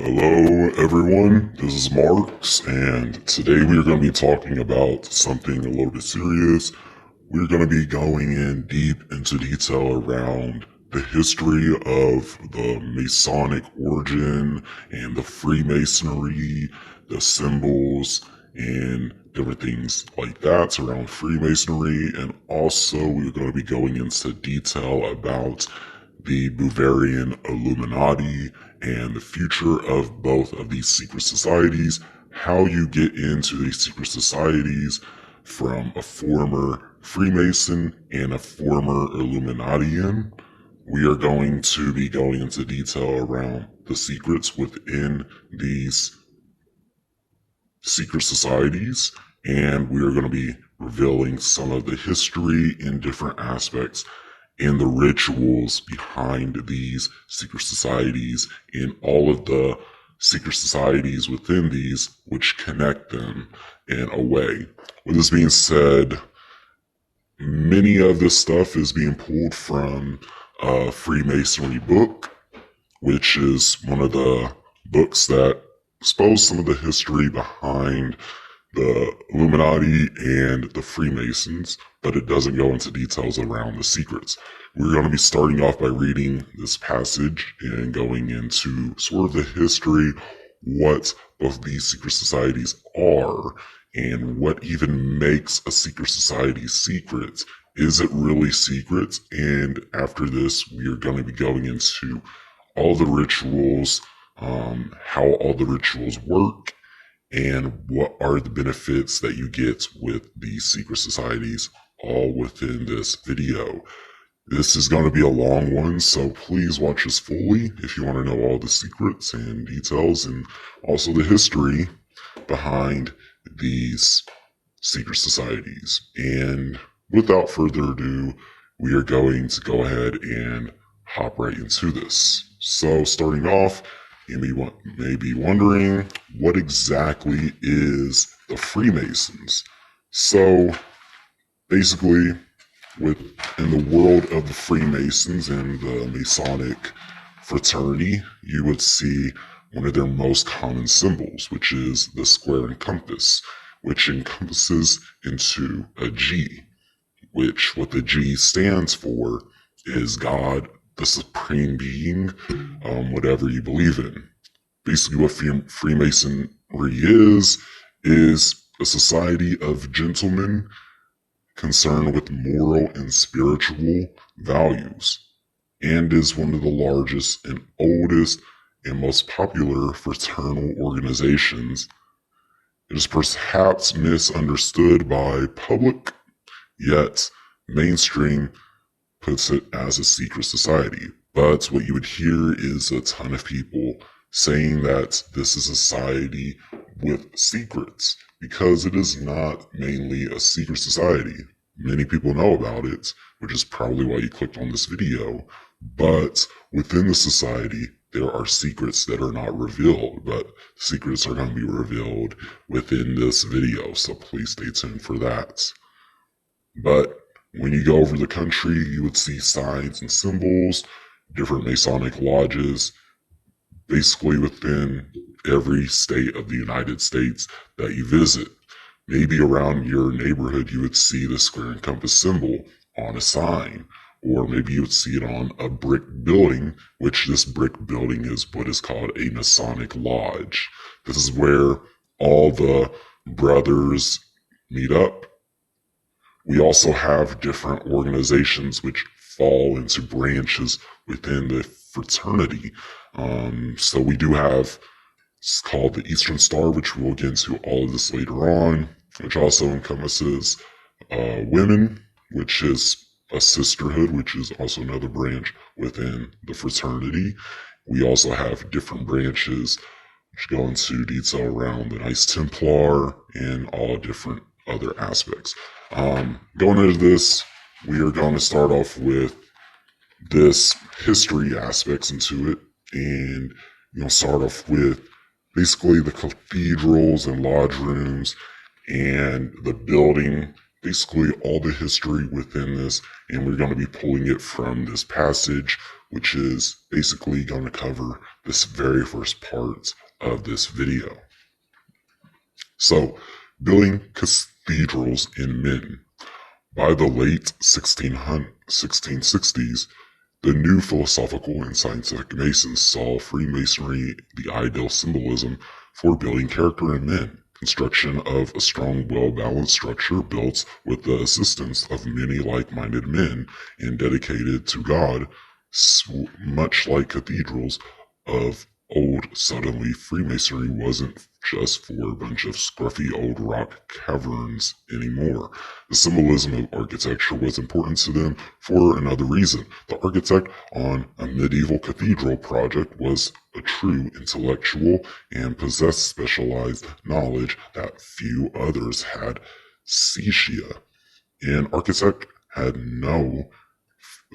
Hello everyone, this is Marks, and today we are going to be talking about something a little bit serious. We're going to be going in deep into detail around the history of the Masonic origin and the Freemasonry, the symbols, and different things like that around Freemasonry. And also we're going to be going into detail about the Bavarian Illuminati and the future of both of these secret societies, how you get into these secret societies from a former Freemason and a former Illuminatian. We are going to be going into detail around the secrets within these secret societies, and we are going to be revealing some of the history in different aspects and the rituals behind these secret societies and all of the secret societies within these which connect them in a way. With this being said, many of this stuff is being pulled from a Freemasonry book, which is one of the books that expose some of the history behind the Illuminati and the Freemasons, but it doesn't go into details around the secrets. We're going to be starting off by reading this passage and going into sort of the history, what both these secret societies are, and what even makes a secret society secret. Is it really secret? And after this, we are going to be going into all the rituals, how all the rituals work, and what are the benefits that you get with these secret societies, all within this video. This is going to be a long one, so please watch this fully if you want to know all the secrets and details and also the history behind these secret societies. And without further ado, we are going to go ahead and hop right into this. So starting off, you may be wondering, what exactly is the Freemasons? So basically, in the world of the Freemasons and the Masonic fraternity, you would see one of their most common symbols, which is the square and compass, which encompasses into a G, which what the G stands for is God, the supreme being, whatever you believe in. Basically, what Freemasonry is a society of gentlemen concerned with moral and spiritual values, and is one of the largest and oldest and most popular fraternal organizations. It is perhaps misunderstood by public, yet mainstream puts it as a secret society. But what you would hear is a ton of people saying that this is a society with secrets, because it is not mainly a secret society. Many people know about it, which is probably why you clicked on this video, but within the society, there are secrets that are not revealed, but secrets are going to be revealed within this video, so please stay tuned for that. But when you go over the country, you would see signs and symbols, different Masonic lodges, basically within every state of the United States that you visit. Maybe around your neighborhood, you would see the square and compass symbol on a sign, or maybe you would see it on a brick building, which this brick building is what is called a Masonic lodge. This is where all the brothers meet up. We also have different organizations which fall into branches within the fraternity. So we do have, it's called the Eastern Star, which we'll get into all of this later on, which also encompasses women, which is a sisterhood, which is also another branch within the fraternity. We also have different branches which go into detail around the Knights Templar and all different other aspects. Going into this, we are going to start off with this history aspects into it, and start off with basically the cathedrals and lodge rooms and the building basically all the history within this, and we're going to be pulling it from this passage, which is basically going to cover this very first part of this video. So, building cathedrals in men. By the late 1660s, the new philosophical and scientific Masons saw Freemasonry the ideal symbolism for building character in men. Construction of a strong, well-balanced structure built with the assistance of many like-minded men and dedicated to God, much like cathedrals of old. Suddenly, Freemasonry wasn't just for a bunch of scruffy old rock caverns anymore. The symbolism of architecture was important to them for another reason. The architect on a medieval cathedral project was a true intellectual and possessed specialized knowledge that few others had. An architect had know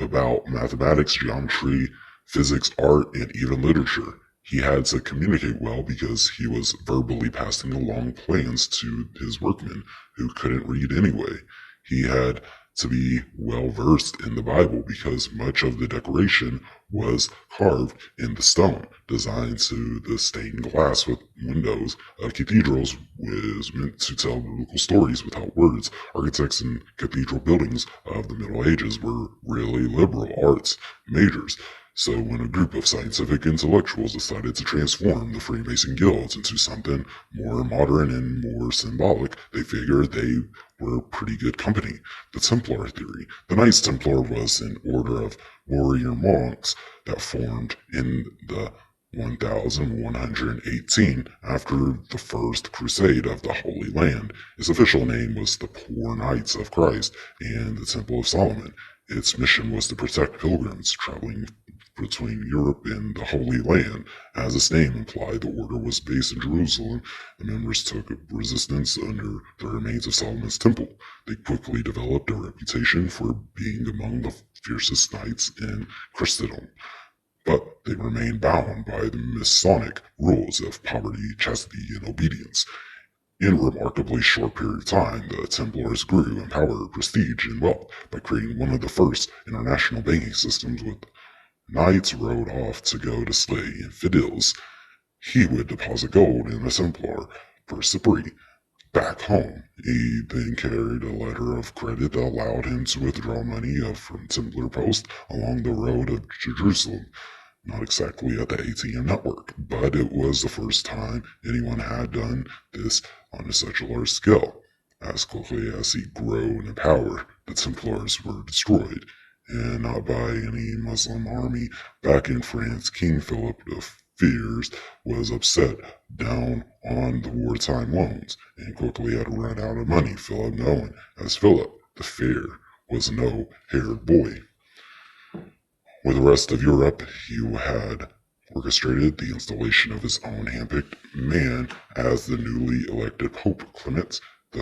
about mathematics, geometry, physics, art, and even literature. He had to communicate well because he was verbally passing along plans to his workmen who couldn't read anyway. He had to be well versed in the Bible because much of the decoration was carved in the stone. Designed to the stained glass with windows of cathedrals was meant to tell biblical stories without words. Architects in cathedral buildings of the Middle Ages were really liberal arts majors. So when a group of scientific intellectuals decided to transform the Freemason guilds into something more modern and more symbolic, they figured they were pretty good company. The Templar theory. The Knights Templar was an order of warrior monks that formed in the 1118 after the First Crusade of the Holy Land. Its official name was the Poor Knights of Christ and the Temple of Solomon. Its mission was to protect pilgrims traveling between Europe and the Holy Land. As its name implied, the order was based in Jerusalem. The members took resistance under the remains of Solomon's temple. They quickly developed a reputation for being among the fiercest knights in Christendom. But they remained bound by the Masonic rules of poverty, chastity, and obedience. In a remarkably short period of time, the Templars grew in power, prestige, and wealth by creating one of the first international banking systems. With knights rode off to go to slay infidels, he would deposit gold in a Templar purse back home. He then carried a letter of credit that allowed him to withdraw money from Templar post along the road of Jerusalem. Not exactly at the ATM network, but it was the first time anyone had done this on such a large scale. As quickly as he grew in power, the Templars were destroyed, and not by any Muslim army. Back in France, King Philip the Fierce was upset down on the wartime loans, and quickly had run out of money. Philip, known as Philip the Fair, was a no-haired boy. With the rest of Europe, he had orchestrated the installation of his own handpicked man as the newly elected Pope Clement V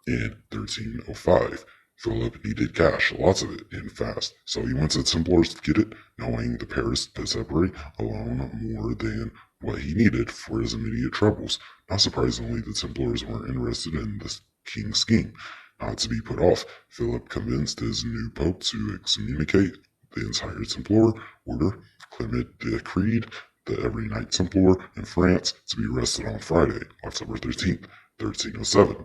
in 1305. Philip needed cash, lots of it, and fast, so he went to the Templars to get it, knowing the Paris Pesebre alone more than what he needed for his immediate troubles. Not surprisingly, the Templars weren't interested in the king's scheme. Not to be put off, Philip convinced his new pope to excommunicate the entire Templar order. Clement decreed that every Knight Templar in France to be arrested on Friday, October 13th, 1307.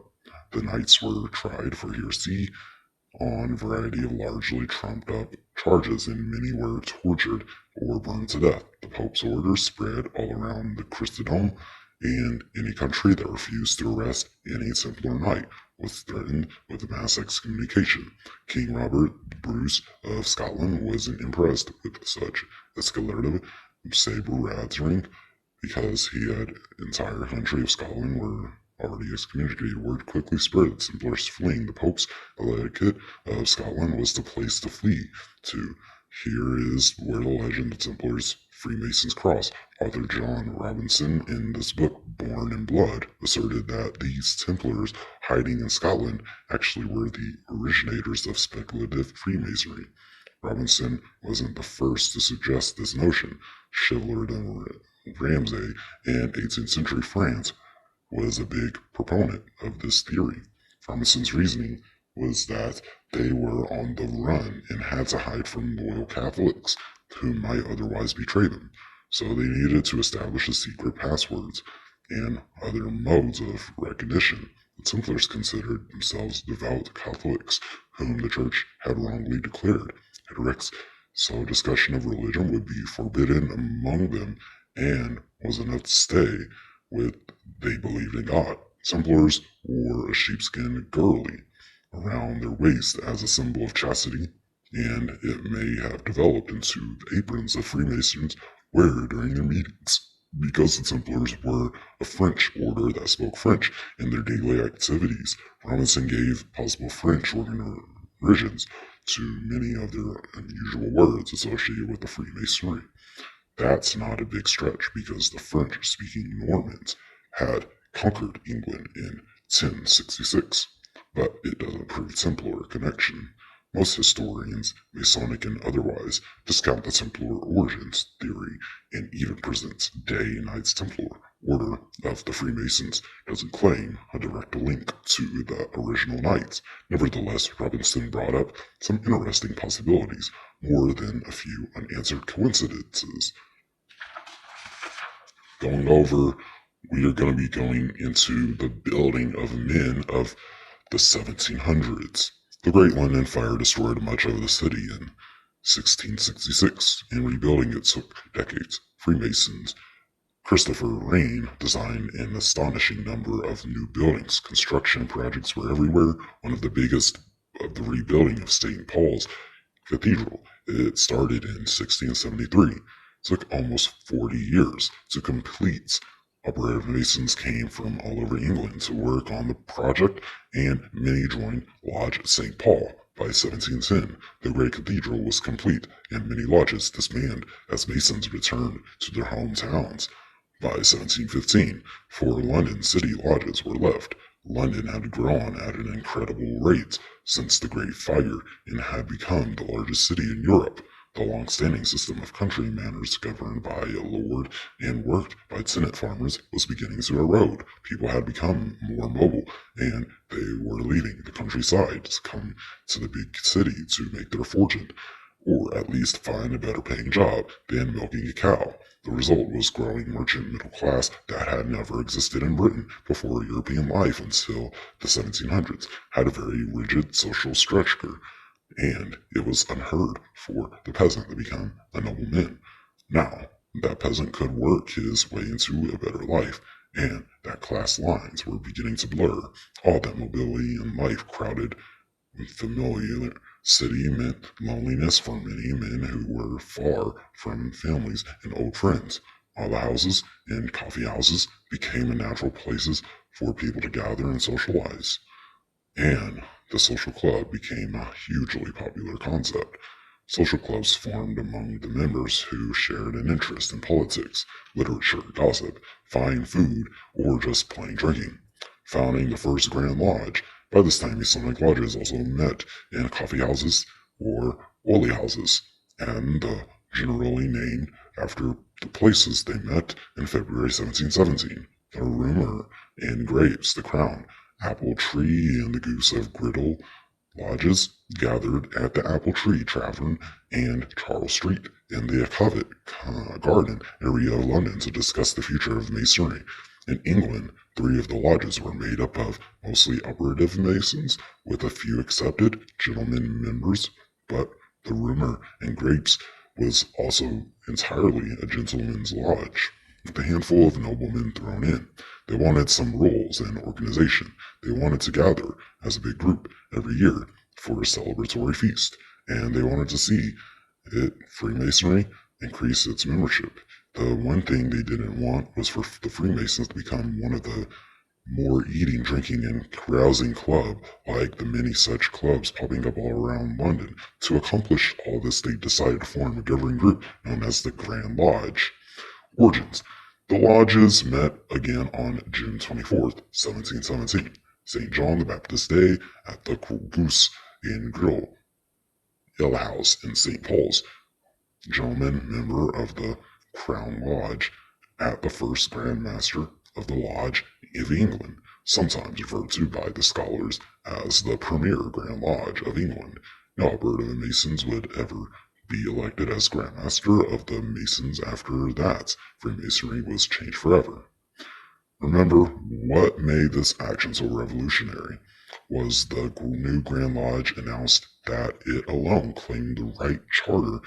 The knights were tried for heresy on a variety of largely trumped-up charges, and many were tortured or burned to death. The Pope's orders spread all around the Christendom, and any country that refused to arrest any Templar Knight was threatened with mass excommunication. King Robert Bruce of Scotland wasn't impressed with such escalative saber-rattling because he had entire country of Scotland were already excommunicated. Word quickly spread that Templars fleeing. The Pope's electorate of Scotland was the place to flee to. Here is where the legend of Templars Freemasons cross. Author John Robinson, in this book, Born in Blood, asserted that these Templars hiding in Scotland actually were the originators of speculative Freemasonry. Robinson wasn't the first to suggest this notion. Chevalier de Ramsay in 18th century France was a big proponent of this theory. Freemasons' reasoning was that they were on the run and had to hide from loyal Catholics who might otherwise betray them. So they needed to establish a secret passwords and other modes of recognition. The Templars considered themselves devout Catholics whom the Church had wrongly declared heretics, so discussion of religion would be forbidden among them and was enough to stay with they believed in God. Templars wore a sheepskin girdle around their waist as a symbol of chastity, and it may have developed into the aprons the Freemasons wear during their meetings. Because the Templars were a French order that spoke French in their daily activities, Robinson gave possible French origins to many of their unusual words associated with the Freemasonry. That's not a big stretch because the French-speaking Normans had conquered England in 1066, but it doesn't prove Templar connection. Most historians, Masonic and otherwise, discount the Templar origins theory and even presents Day Knights Templar order of the Freemasons doesn't claim a direct link to the original Knights. Nevertheless, Robinson brought up some interesting possibilities, more than a few unanswered coincidences. We are going to be going into the building of men of the 1700s. The Great London Fire destroyed much of the city in 1666, and rebuilding it took decades. Freemasons Christopher Wren designed an astonishing number of new buildings. Construction projects were everywhere. One of the biggest of the rebuilding of St. Paul's Cathedral. It started in 1673. It took almost 40 years to complete. Operative Masons came from all over England to work on the project, and many joined Lodge St. Paul. By 1710, the great cathedral was complete, and many lodges disbanded as Masons returned to their hometowns. By 1715, 4 London city lodges were left. London had grown at an incredible rate since the Great Fire and had become the largest city in Europe. The long-standing system of country manors governed by a lord and worked by tenant farmers was beginning to erode. People had become more mobile, and they were leaving the countryside to come to the big city to make their fortune, or at least find a better paying job than milking a cow. The result was growing merchant middle class that had never existed in Britain before. European life until the 1700s had a very rigid social structure, and it was unheard for the peasant to become a nobleman. Now, that peasant could work his way into a better life, and that class lines were beginning to blur. All that mobility and life crowded familiar city meant loneliness for many men who were far from families and old friends. All the houses and coffee houses became natural places for people to gather and socialize. And the social club became a hugely popular concept. Social clubs formed among the members who shared an interest in politics, literature, gossip, fine food, or just plain drinking. Founding the first Grand Lodge, by this time Masonic lodges also met in coffee houses or ollie houses, and generally named after the places they met in February 1717. The Rumor and Grapes, the Crown, Apple Tree, and the Goose of Griddle lodges gathered at the Apple Tree Tavern and Charles Street in the Covent Garden area of London to discuss the future of Masonry. In England, 3 of the lodges were made up of mostly operative Masons, with a few accepted gentlemen members, but the Rumor and Grapes was also entirely a gentleman's lodge, with a handful of noblemen thrown in. They wanted some rules and organization. They wanted to gather as a big group every year for a celebratory feast, and they wanted to see Freemasonry increase its membership. The one thing they didn't want was for the Freemasons to become one of the more eating, drinking, and carousing club, like the many such clubs popping up all around London. To accomplish all this, they decided to form a governing group known as the Grand Lodge. Origins. The lodges met again on June 24th, 1717, St. John the Baptist's Day at the Goose and Griddle Ale House in St. Paul's. Gentleman member of the Crown Lodge at the first Grand Master of the Lodge of England, sometimes referred to by the scholars as the premier Grand Lodge of England. No Order of the Masons would ever be elected as Grand Master of the Masons after that. Freemasonry was changed forever. Remember, what made this action so revolutionary was the new Grand Lodge announced that it alone claimed the right to charter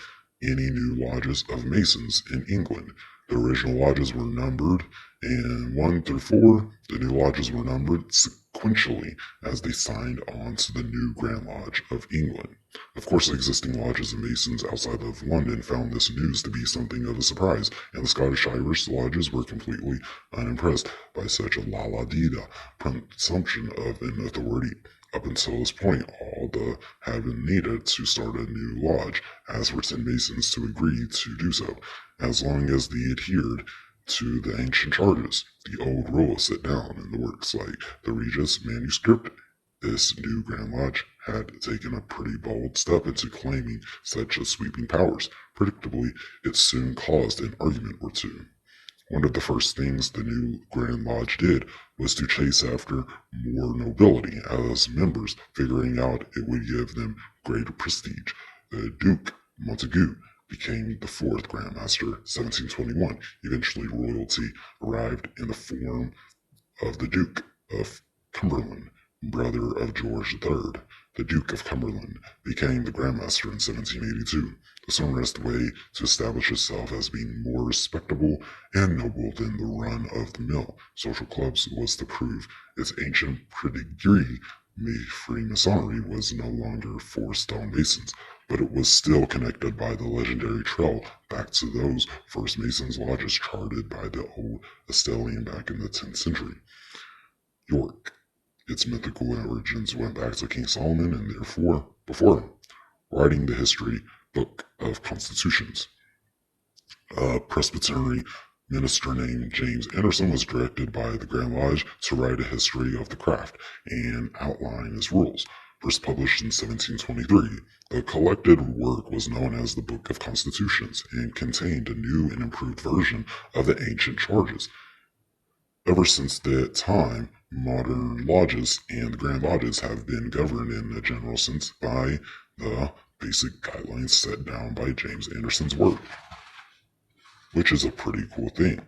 any new lodges of Masons in England. The original lodges were numbered, and 1 through 4, the new lodges were numbered sequentially as they signed on to the new Grand Lodge of England. Of course, the existing lodges of Masons outside of London found this news to be something of a surprise, and the Scottish Irish lodges were completely unimpressed by such a la-la-dee-da presumption of an authority. Up until this point, all that had been needed to start a new lodge, as for 10 Masons to agree to do so, as long as they adhered to the ancient charges. The old rules set down in the works like the Regis manuscript. This new Grand Lodge had taken a pretty bold step into claiming such a sweeping powers. Predictably, it soon caused an argument or two. One of the first things the new Grand Lodge did was to chase after more nobility as members, figuring out it would give them greater prestige. The Duke Montagu became the 4th Grand Master, 1721. Eventually, royalty arrived in the form of the Duke of Cumberland, brother of George III. The Duke of Cumberland became the Grand Master in 1782. This unrest way to establish itself as being more respectable and noble than the run-of-the-mill social clubs was to prove its ancient pedigree. Freemasonry was no longer for stonemasons, but it was still connected by the legendary trail back to those first Masons lodges charted by the old Estelian back in the 10th century. York. Its mythical origins went back to King Solomon and therefore before him, writing the history book of constitutions. A Presbyterian minister named James Anderson was directed by the Grand Lodge to write a history of the craft and outline its rules. First published in 1723, the collected work was known as the Book of Constitutions and contained a new and improved version of the ancient charges. Ever since that time, modern lodges and Grand Lodges have been governed in a general sense by the basic guidelines set down by James Anderson's work, which is a pretty cool thing.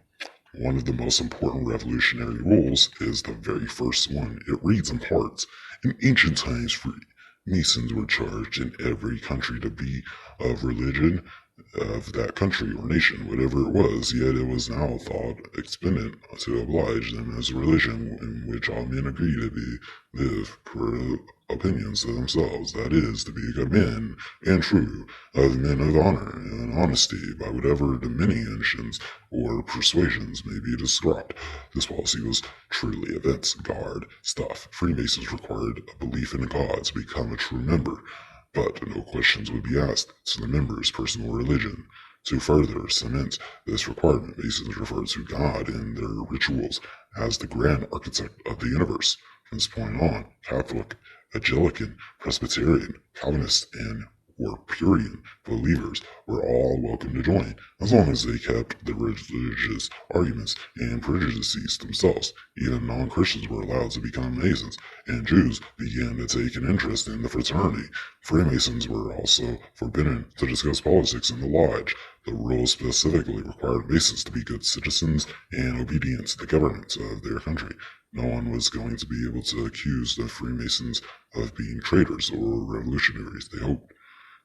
One of the most important revolutionary rules is the very first one. It reads in parts, in ancient times Masons were charged in every country to be of religion of that country or nation, whatever it was, yet it was now thought expedient to oblige them as a religion in which all men agree to be live per opinions of themselves, that is, to be good men and true, of men of honor and honesty, by whatever diminutions or persuasions may be described. This policy was truly avant-garde stuff. Freemasons required a belief in God to become a true member, but no questions would be asked to the members' personal religion. To further cement this requirement, Masons referred to God in their rituals as the grand architect of the universe. From this point on, Catholic, Anglican, Presbyterian, Calvinist, and or Puritan believers were all welcome to join, as long as they kept the religious arguments and prejudices themselves. Even non-Christians were allowed to become Masons, and Jews began to take an interest in the fraternity. Freemasons were also forbidden to discuss politics in the lodge. The rules specifically required Masons to be good citizens and obedient to the government of their country. No one was going to be able to accuse the Freemasons of being traitors or revolutionaries, they hoped.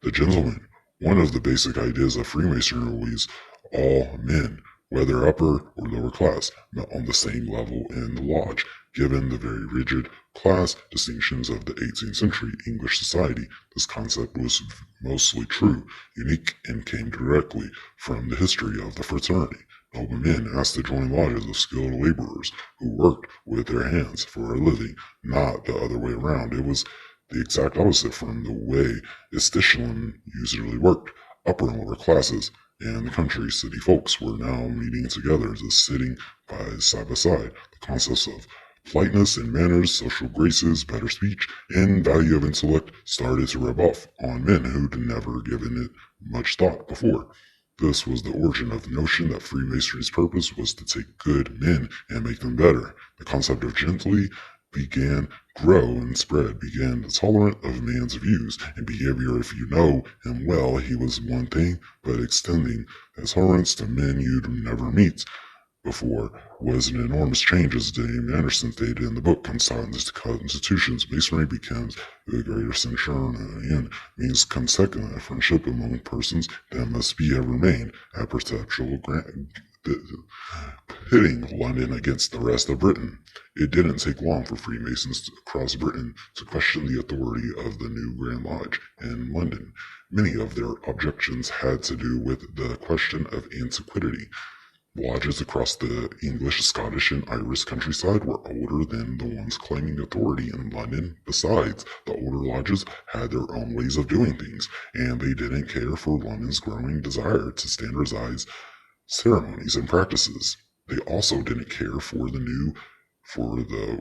The gentleman. One of the basic ideas of Freemasonry was all men, whether upper or lower class, met on the same level in the lodge. Given the very rigid class distinctions of the 18th century English society, this concept was mostly true, unique, and came directly from the history of the fraternity. Noble men asked to join lodges of skilled laborers who worked with their hands for a living, not the other way around. It was the exact opposite from the way Estelian usually worked. Upper and lower classes and the country city folks were now meeting together, just sitting side by side. The concepts of politeness and manners, social graces, better speech, and value of intellect started to rub off on men who'd never given it much thought before. This was the origin of the notion that Freemasonry's purpose was to take good men and make them better. The concept of gently grow and spread, began tolerant of man's views and behavior. If you know him well, he was one thing, but extending that tolerance to men you'd never meet before was an enormous change, as Dame Anderson stated in the book Constitutions. Masonry becomes the greatest and means consecutive friendship among persons that must be ever remain at perpetual pitting London against the rest of Britain. It didn't take long for Freemasons across Britain to question the authority of the new Grand Lodge in London. Many of their objections had to do with the question of antiquity. Lodges across the English, Scottish, and Irish countryside were older than the ones claiming authority in London. Besides, the older lodges had their own ways of doing things, and they didn't care for London's growing desire to standardize ceremonies and practices. They also didn't care for the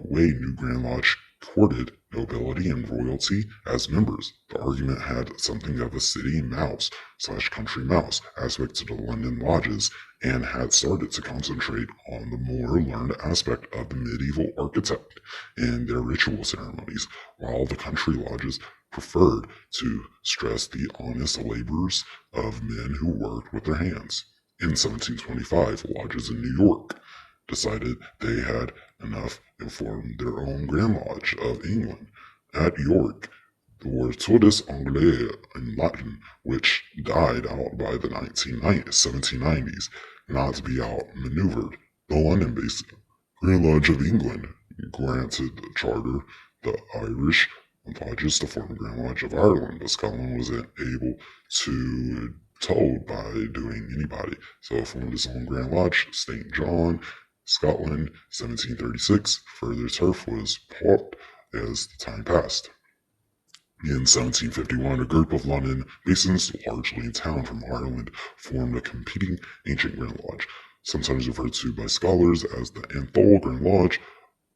way New Grand Lodge courted nobility and royalty as members. The argument had something of a city mouse / country mouse aspect to the London lodges, and had started to concentrate on the more learned aspect of the medieval architect and their ritual ceremonies, while the country lodges preferred to stress the honest labors of men who worked with their hands. In 1725, lodges in New York decided they had enough and formed their own Grand Lodge of England. At York, the word totus Anglais in Latin, which died out by the 1790s, not to be outmaneuvered. The London-based Grand Lodge of England granted the charter the Irish lodges to form the Grand Lodge of Ireland, but Scotland wasn't able to told by doing anybody, so it formed its own Grand Lodge, St. John, Scotland, 1736. Further turf was bought as the time passed. In 1751, a group of London Masons, largely in town from Ireland, formed a competing ancient Grand Lodge, sometimes referred to by scholars as the Athol Grand Lodge,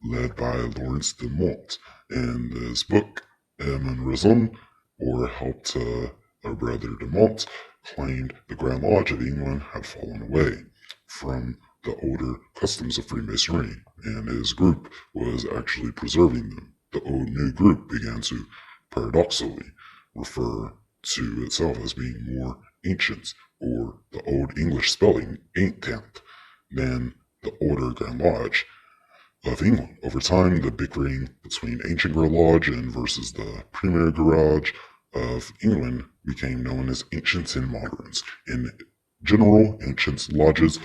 led by Lawrence de Mont. In this book, Emin Raison, or helped a brother de Mont, claimed the Grand Lodge of England had fallen away from the older customs of Freemasonry, and his group was actually preserving them. The old new group began to paradoxically refer to itself as being more ancient, or the Old English spelling ancient, than the older Grand Lodge of England. Over time, the bickering between ancient Grand Lodge and versus the Premier Garage of England became known as ancients and moderns. In general, ancients lodges,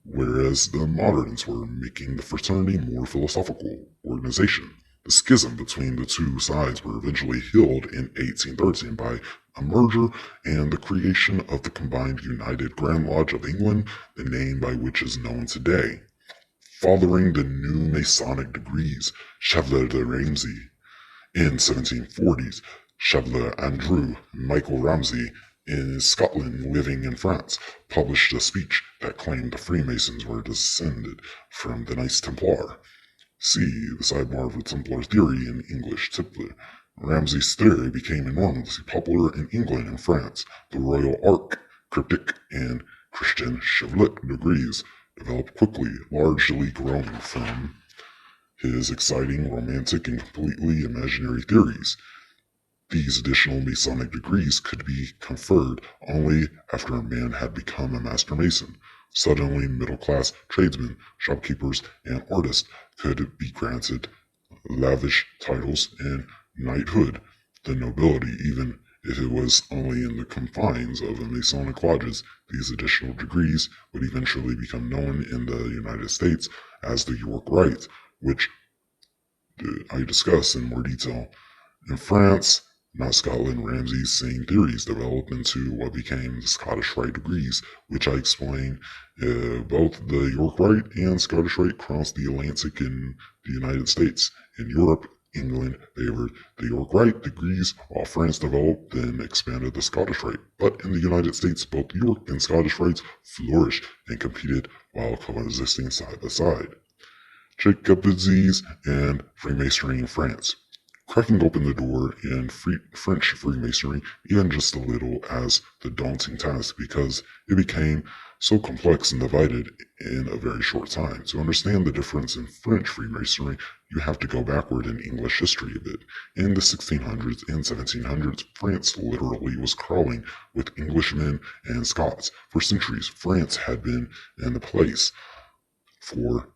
whereas the moderns were making the fraternity more philosophical organization. The schism between the two sides were eventually healed in 1813 by a merger and the creation of the combined United Grand Lodge of England, the name by which is known today. Fathering the new Masonic degrees, Chevalier de Ramsey. In 1740s, Chevalier Andrew Michael Ramsey, in Scotland living in France, published a speech that claimed the Freemasons were descended from the Knights Templar. See the sidebar of the Templar theory in English Tipler. Ramsey's theory became enormously popular in England and France. The Royal Ark, Cryptic, and Christian Chevalier degrees developed quickly, largely growing from his exciting, romantic, and completely imaginary theories. These additional Masonic degrees could be conferred only after a man had become a Master Mason. Suddenly, middle-class tradesmen, shopkeepers, and artists could be granted lavish titles and knighthood. The nobility, even if it was only in the confines of the Masonic lodges, these additional degrees would eventually become known in the United States as the York Rite, which I discuss in more detail. In France, not Scotland, Ramsey's same theories developed into what became the Scottish Rite degrees, which I explain. Both the York Rite and Scottish Rite crossed the Atlantic in the United States. In Europe, England favored the York Rite degrees, while France developed and expanded the Scottish Rite. But in the United States, both York and Scottish Rites flourished and competed while coexisting side by side. Jacobites and Freemasonry in France. cracking open the door in French Freemasonry even just a little as the daunting task because it became so complex and divided in a very short time. To understand the difference in French Freemasonry, you have to go backward in English history a bit. In the 1600s and 1700s, France literally was crawling with Englishmen and Scots. For centuries, France had been in the place for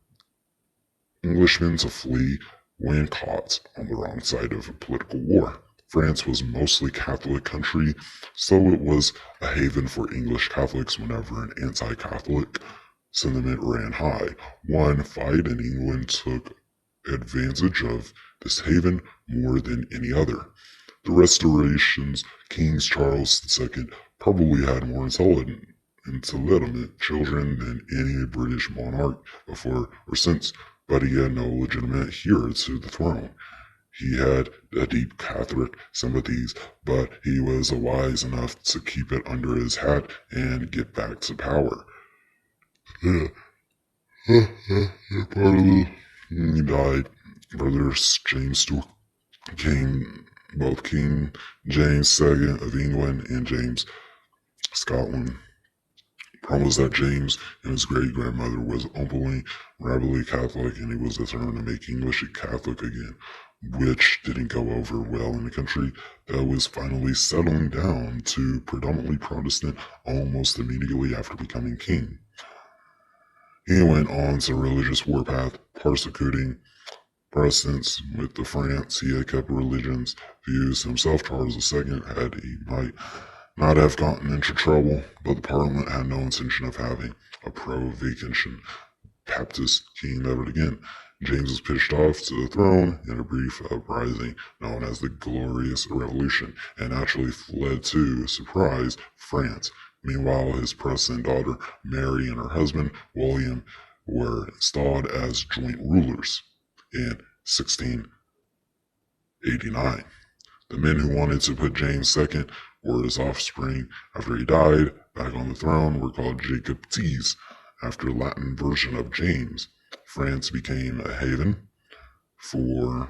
Englishmen to flee when caught on the wrong side of a political war. France was mostly Catholic country, so it was a haven for English Catholics whenever an anti-Catholic sentiment ran high. One fight in England took advantage of this haven more than any other. The Restoration's King Charles II probably had more intelligent children than any British monarch before or since, but he had no legitimate heir to the throne. He had a deep Catholic sympathies, but he was wise enough to keep it under his hat and get back to power. He died. Brothers James both King James II of England and James Scotland promised that James and his great-grandmother was openly, rabidly Catholic, and he was determined to make English a Catholic again, which didn't go over well in a country that was finally settling down to predominantly Protestant almost immediately after becoming king. He went on to a religious warpath, persecuting Protestants. With the France, he had kept religion's views himself. Charles II he might not have gotten into trouble, but the Parliament had no intention of having a pro-vacation Baptist king ever again. James was pitched off to the throne in a brief uprising known as the Glorious Revolution, and actually fled to, surprise, France. Meanwhile, his Protestant daughter Mary and her husband William were installed as joint rulers in 1689. The men who wanted to put James II or his offspring after he died back on the throne were called Jacobites, after the Latin version of James. France became a haven for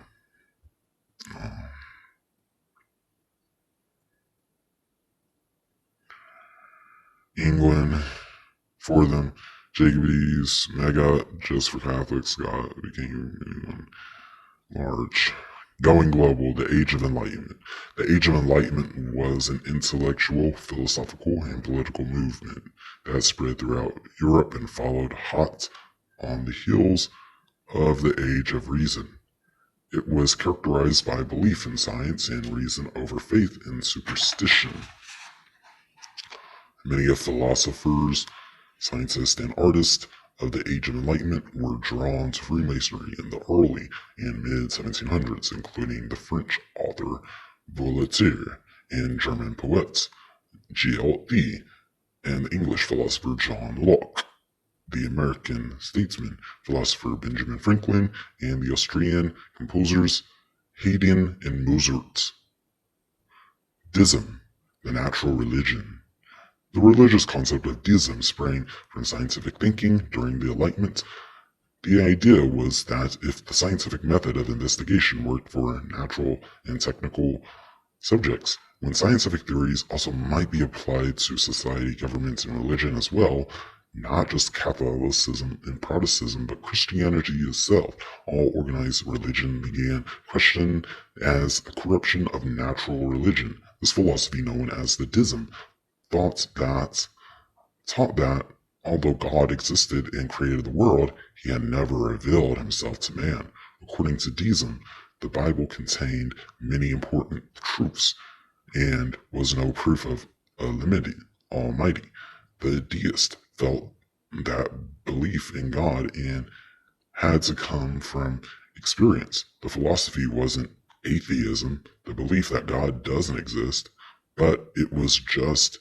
England for them. Jacobites, mega just for Catholics, became large. Going global, the Age of Enlightenment. The Age of Enlightenment was an intellectual, philosophical, and political movement that spread throughout Europe and followed hot on the heels of the Age of Reason. It was characterized by belief in science and reason over faith and superstition. Many of philosophers, scientists, and artists of the Age of Enlightenment were drawn to Freemasonry in the early and mid-1700s, including the French author Voltaire and German poets G.L.D. and the English philosopher John Locke, the American statesman philosopher Benjamin Franklin, and the Austrian composers Haydn and Mozart. Deism, the natural religion. The religious concept of deism sprang from scientific thinking during the Enlightenment. The idea was that if the scientific method of investigation worked for natural and technical subjects, when scientific theories also might be applied to society, government, and religion as well, not just Catholicism and Protestantism, but Christianity itself, all organized religion began questioned as a corruption of natural religion. This philosophy, known as the deism, taught that although God existed and created the world, he had never revealed himself to man. According to deism, the Bible contained many important truths and was no proof of Illiminati, Almighty. The deist felt that belief in God and had to come from experience. The philosophy wasn't atheism, the belief that God doesn't exist, but it was just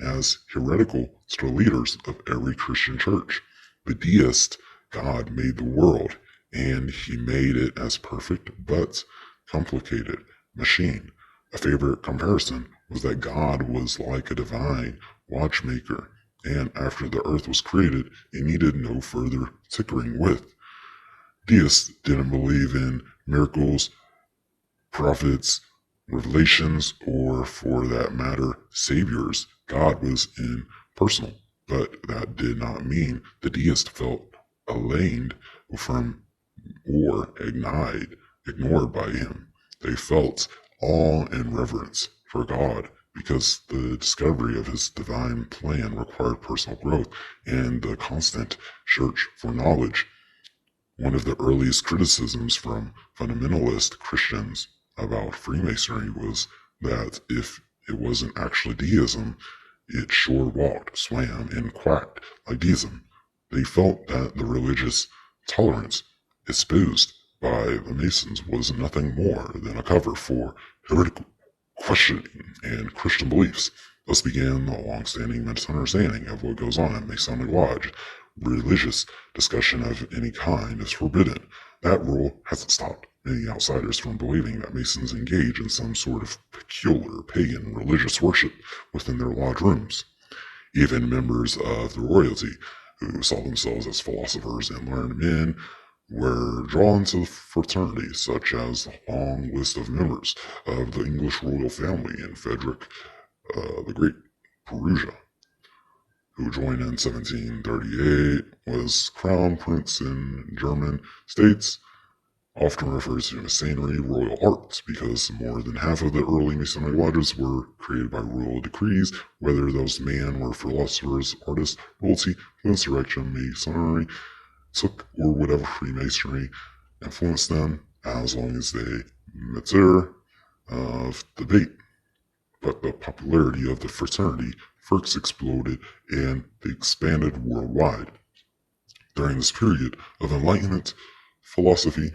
as heretical to the leaders of every Christian church. The deist God made the world, and he made it as perfect but complicated machine. A favorite comparison was that God was like a divine watchmaker, and after the earth was created, it needed no further tinkering with. Deists didn't believe in miracles, prophets, revelations, or for that matter, saviors. God was impersonal, but that did not mean the deist felt aliened from or ignored by him. They felt awe and reverence for God because the discovery of his divine plan required personal growth and the constant search for knowledge. One of the earliest criticisms from fundamentalist Christians about Freemasonry was that if it wasn't actually deism, it sure walked, swam, and quacked like deism. They felt that the religious tolerance espoused by the Masons was nothing more than a cover for heretical questioning and Christian beliefs. Thus began a long-standing misunderstanding of what goes on in Masonic Lodge. Religious discussion of any kind is forbidden. That rule hasn't stopped many outsiders from believing that Masons engage in some sort of peculiar pagan religious worship within their lodge rooms. Even members of the royalty, who saw themselves as philosophers and learned men, were drawn to the fraternity, such as the long list of members of the English royal family and Frederick the Great, Perugia, who joined in 1738, was crown prince in German states, often referred to Masonry royal arts, because more than half of the early Masonic lodges were created by royal decrees, whether those men were philosophers, artists, royalty, insurrection, Masonry, took or whatever Freemasonry influenced them, as long as they matter of debate. But the popularity of the fraternity first exploded and they expanded worldwide. During this period of Enlightenment philosophy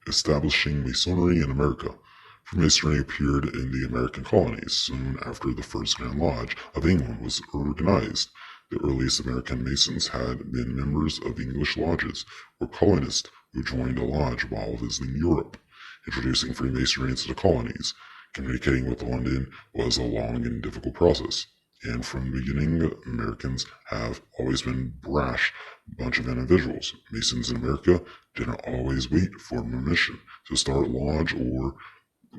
establishing Masonry in America, Freemasonry appeared in the American colonies soon after the First Grand Lodge of England was organized. The earliest American Masons had been members of English lodges or colonists who joined a lodge while visiting Europe. Introducing Freemasonry into the colonies, communicating with London was a long and difficult process. And from the beginning, Americans have always been brash bunch of individuals. Masons in America didn't always wait for permission to start lodge or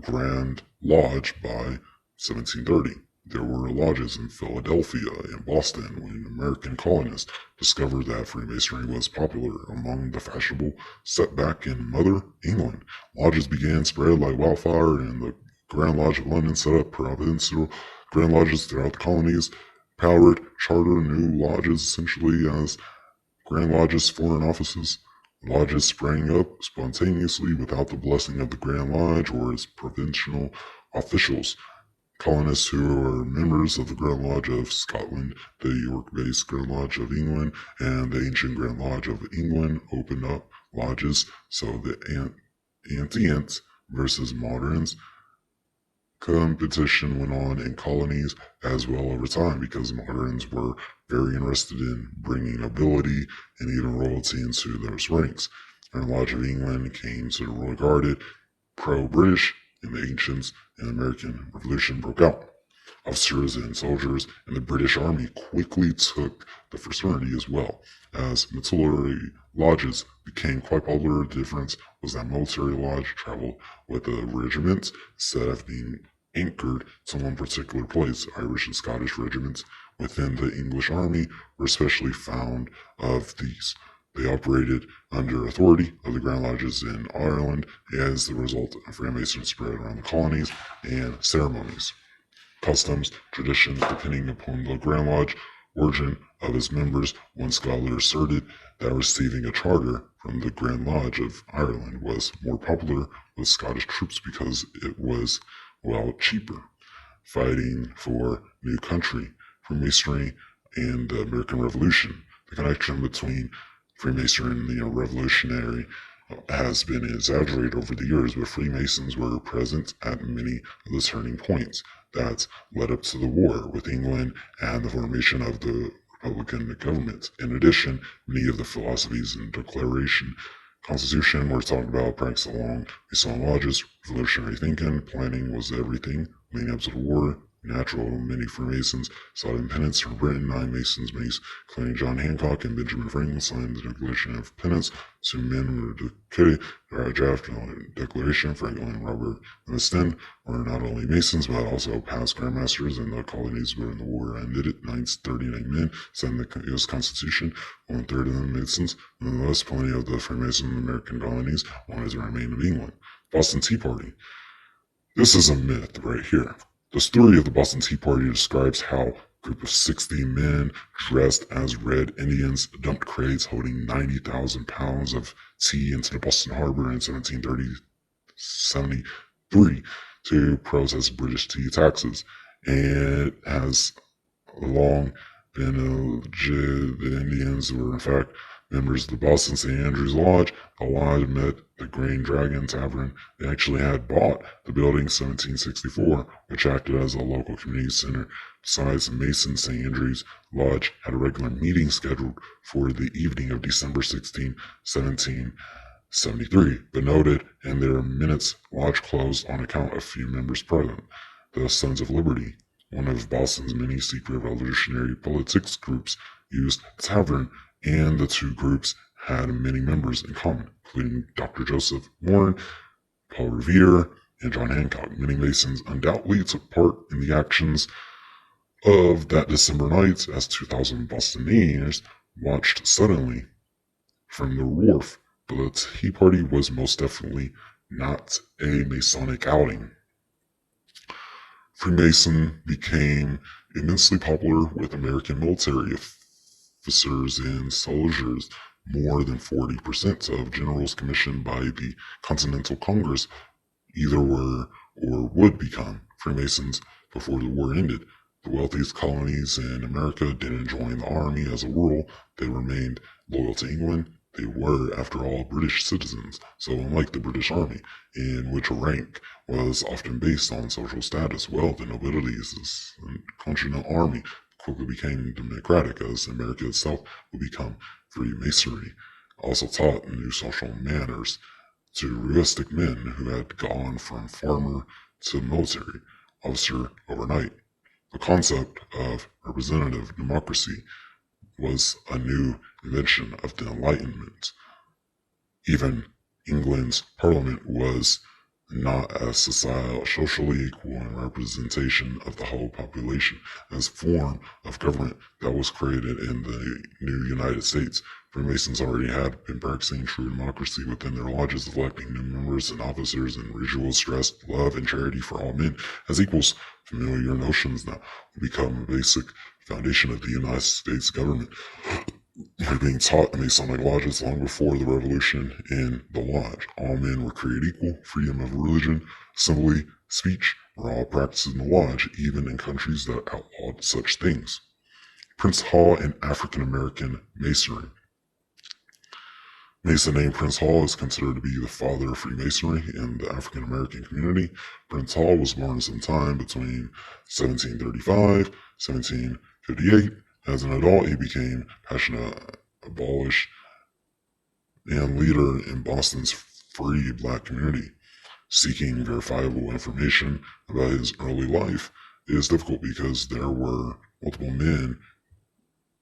Grand Lodge by 1730. There were lodges in Philadelphia and Boston when American colonists discovered that Freemasonry was popular among the fashionable set back in Mother England. Lodges began spread like wildfire, and the Grand Lodge of London set up provincial Grand Lodges throughout the colonies, powered charter new lodges essentially as Grand Lodges foreign offices. Lodges sprang up spontaneously without the blessing of the Grand Lodge or its provincial officials. Colonists who were members of the Grand Lodge of Scotland, the York-based Grand Lodge of England, and the ancient Grand Lodge of England opened up lodges, so the anti-ants versus moderns competition went on in colonies as well over time, because moderns were very interested in bringing nobility and even royalty into those ranks. And the Lodge of England came to the royal guarded, pro-British, and the ancients, and the American Revolution broke out. Officers and soldiers in the British Army quickly took the fraternity as well, as military lodges became quite popular. The difference was that military lodge traveled with the regiment instead of being anchored to one particular place. Irish and Scottish regiments within the English army were especially fond of these. They operated under authority of the Grand Lodges in Ireland as the result of Freemasonry spread around the colonies and ceremonies, customs, traditions, depending upon the Grand Lodge origin of its members. One scholar asserted that receiving a charter from the Grand Lodge of Ireland was more popular with Scottish troops because it was, well, cheaper. Fighting for new country, Freemasonry, and the American Revolution. The connection between Freemasonry and the Revolutionary has been exaggerated over the years, but Freemasons were present at many of the turning points that led up to the war with England and the formation of the Republican government. In addition, many of the philosophies and Declaration Constitution were talked about, practiced along Masonic lodges. Revolutionary thinking, planning was everything leading up to the war. natural. Many Freemasons sought penance from Britain. 9 Masons, including John Hancock and Benjamin Franklin, signed the Declaration of Penance. 2 men were dedicated to draft Declaration. Franklin and Robert Livingston were not only Masons, but also past Grandmasters in the colonies when the war ended. 39 men signed the U.S. Constitution, 1/3 of them Masons. Nonetheless, plenty of the Freemasons American colonies wanted to remain in England. Boston Tea Party. This is a myth right here. The story of the Boston Tea Party describes how a group of 60 men dressed as Red Indians dumped crates holding 90,000 pounds of tea into the Boston Harbor in 1773 to protest British tea taxes. And it has long been alleged the Indians were in fact members of the Boston St. Andrews Lodge. The lodge met the Green Dragon Tavern. They actually had bought the building in 1764, which acted as a local community center. Besides, the Mason St. Andrews Lodge had a regular meeting scheduled for the evening of December 16, 1773, but noted in their minutes lodge closed on account of few members present. The Sons of Liberty, one of Boston's many secret revolutionary politics groups, used the tavern, and the two groups had many members in common, including Dr. Joseph Warren, Paul Revere, and John Hancock. Many Masons undoubtedly took part in the actions of that December night as 2,000 Bostonians watched suddenly from the wharf, but the Tea Party was most definitely not a Masonic outing. Freemason became immensely popular with American military officers and soldiers. More than 40% of generals commissioned by the Continental Congress either were or would become Freemasons before the war ended. The wealthiest colonies in America didn't join the army as a rule. They remained loyal to England. They were, after all, British citizens. So unlike the British Army, in which rank was often based on social status, wealth, and abilities, this continental army quickly became democratic, as America itself would become Freemasonry. Also taught new social manners to realistic men who had gone from farmer to military officer overnight. The concept of representative democracy was a new invention of the Enlightenment. Even England's parliament was not as socially equal in representation of the whole population as a form of government that was created in the new United States. Freemasons already had been practicing true democracy within their lodges, electing new members and officers, and rituals stressed love and charity for all men as equals. Familiar notions now become a basic foundation of the United States government. Were being taught in Masonic lodges long before the revolution in the lodge. All men were created equal. Freedom of religion, assembly, speech were all practiced in the lodge, even in countries that outlawed such things. Prince Hall and African American Masonry. Mason named Prince Hall is considered to be the father of Freemasonry in the African American community. Prince Hall was born sometime between 1735 and 1758. As an adult, he became passionate abolish and leader in Boston's free black community. Seeking verifiable information about his early life is difficult because there were multiple men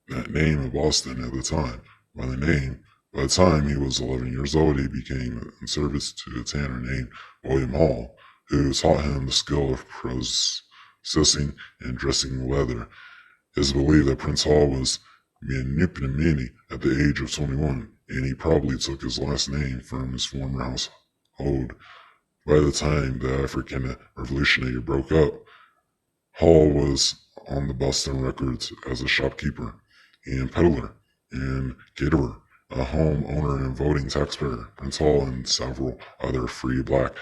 that name in Boston at the time. By the time he was 11 years old, he became in service to a tanner named William Hall, who taught him the skill of processing and dressing leather. It is believed that Prince Hall was manipulated at the age of 21, and he probably took his last name from his former household. By the time the African Revolution broke up, Hall was on the Boston records as a shopkeeper and peddler and caterer, a homeowner and voting taxpayer. Prince Hall and several other free black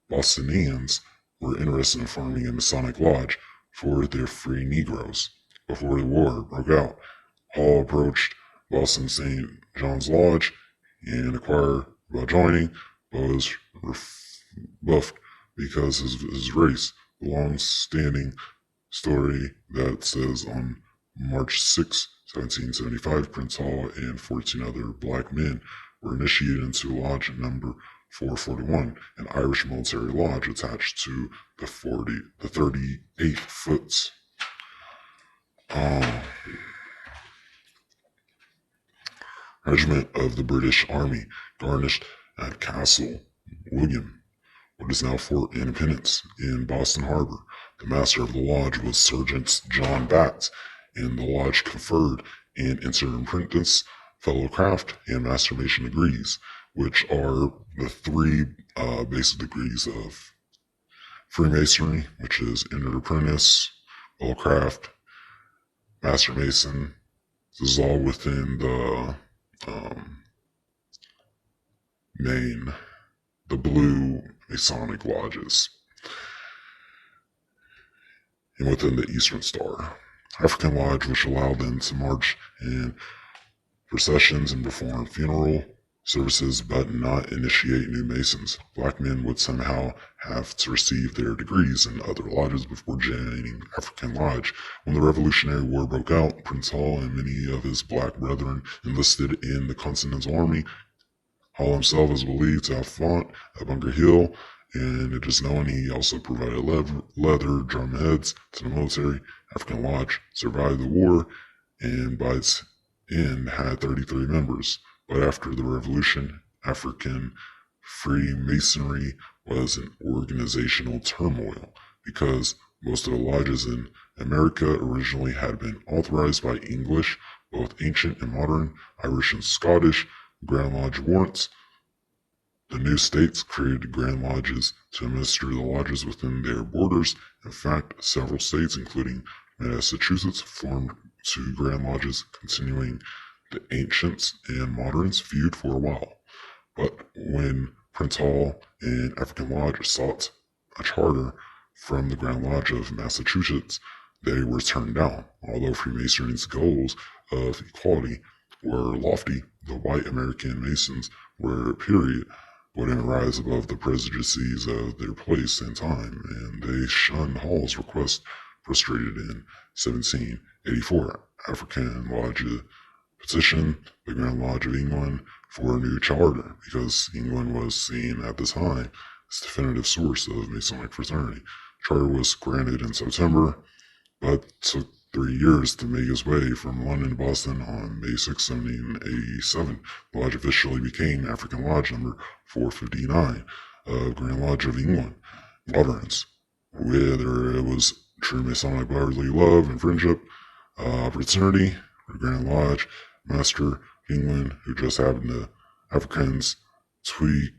Bostonians were interested in forming a Masonic lodge for their free Negroes. Before the war broke out, Hall approached Boston St. John's Lodge and inquired about joining, but was rebuffed because of his race. The long-standing story that says on March 6, 1775, Prince Hall and 14 other black men were initiated into Lodge number 441, an Irish military lodge attached to the 38th Foots. Regiment of the British Army, garnished at Castle William, what is now Fort Independence, in Boston Harbor. The master of the lodge was Sergeant John Batts, and the lodge conferred an Insert Apprentice, Fellowcraft, and Master Mason degrees, which are the three basic degrees of Freemasonry, which is Entered Apprentice, Fellowcraft, Master Mason. This is all within the the blue Masonic lodges, and within the Eastern Star. African Lodge, which allowed them to march in processions and perform funeral services but not initiate new Masons. Black men would somehow have to receive their degrees in other lodges before joining African Lodge. When the Revolutionary War broke out, Prince Hall and many of his black brethren enlisted in the Continental Army. Hall himself is believed to have fought at Bunker Hill, and it is known he also provided leather drum heads to the military. African Lodge survived the war, and by its end had 33 members. But after the Revolution, African Freemasonry was in organizational turmoil because most of the lodges in America originally had been authorized by English, both ancient and modern, Irish and Scottish, Grand Lodge warrants. The new states created Grand Lodges to administer the lodges within their borders. In fact, several states, including Massachusetts, formed two Grand Lodges, continuing the ancients and moderns feud for a while. But when Prince Hall and African Lodge sought a charter from the Grand Lodge of Massachusetts, they were turned down. Although Freemasonry's goals of equality were lofty, the white American Masons were, wouldn't rise above the prejudices of their place and time, and they shunned Hall's request. Frustrated in 1784, African Lodge petitioned the Grand Lodge of England for a new charter because England was seen at the time as the definitive source of Masonic fraternity. Charter was granted in September, but took 3 years to make its way from London to Boston. On May 6, 1787. The lodge officially became African Lodge number 459 of Grand Lodge of England. Moderns, whether it was true Masonic brotherly love and friendship, fraternity, or Grand Lodge, Master of England, who just happened to Africans tweak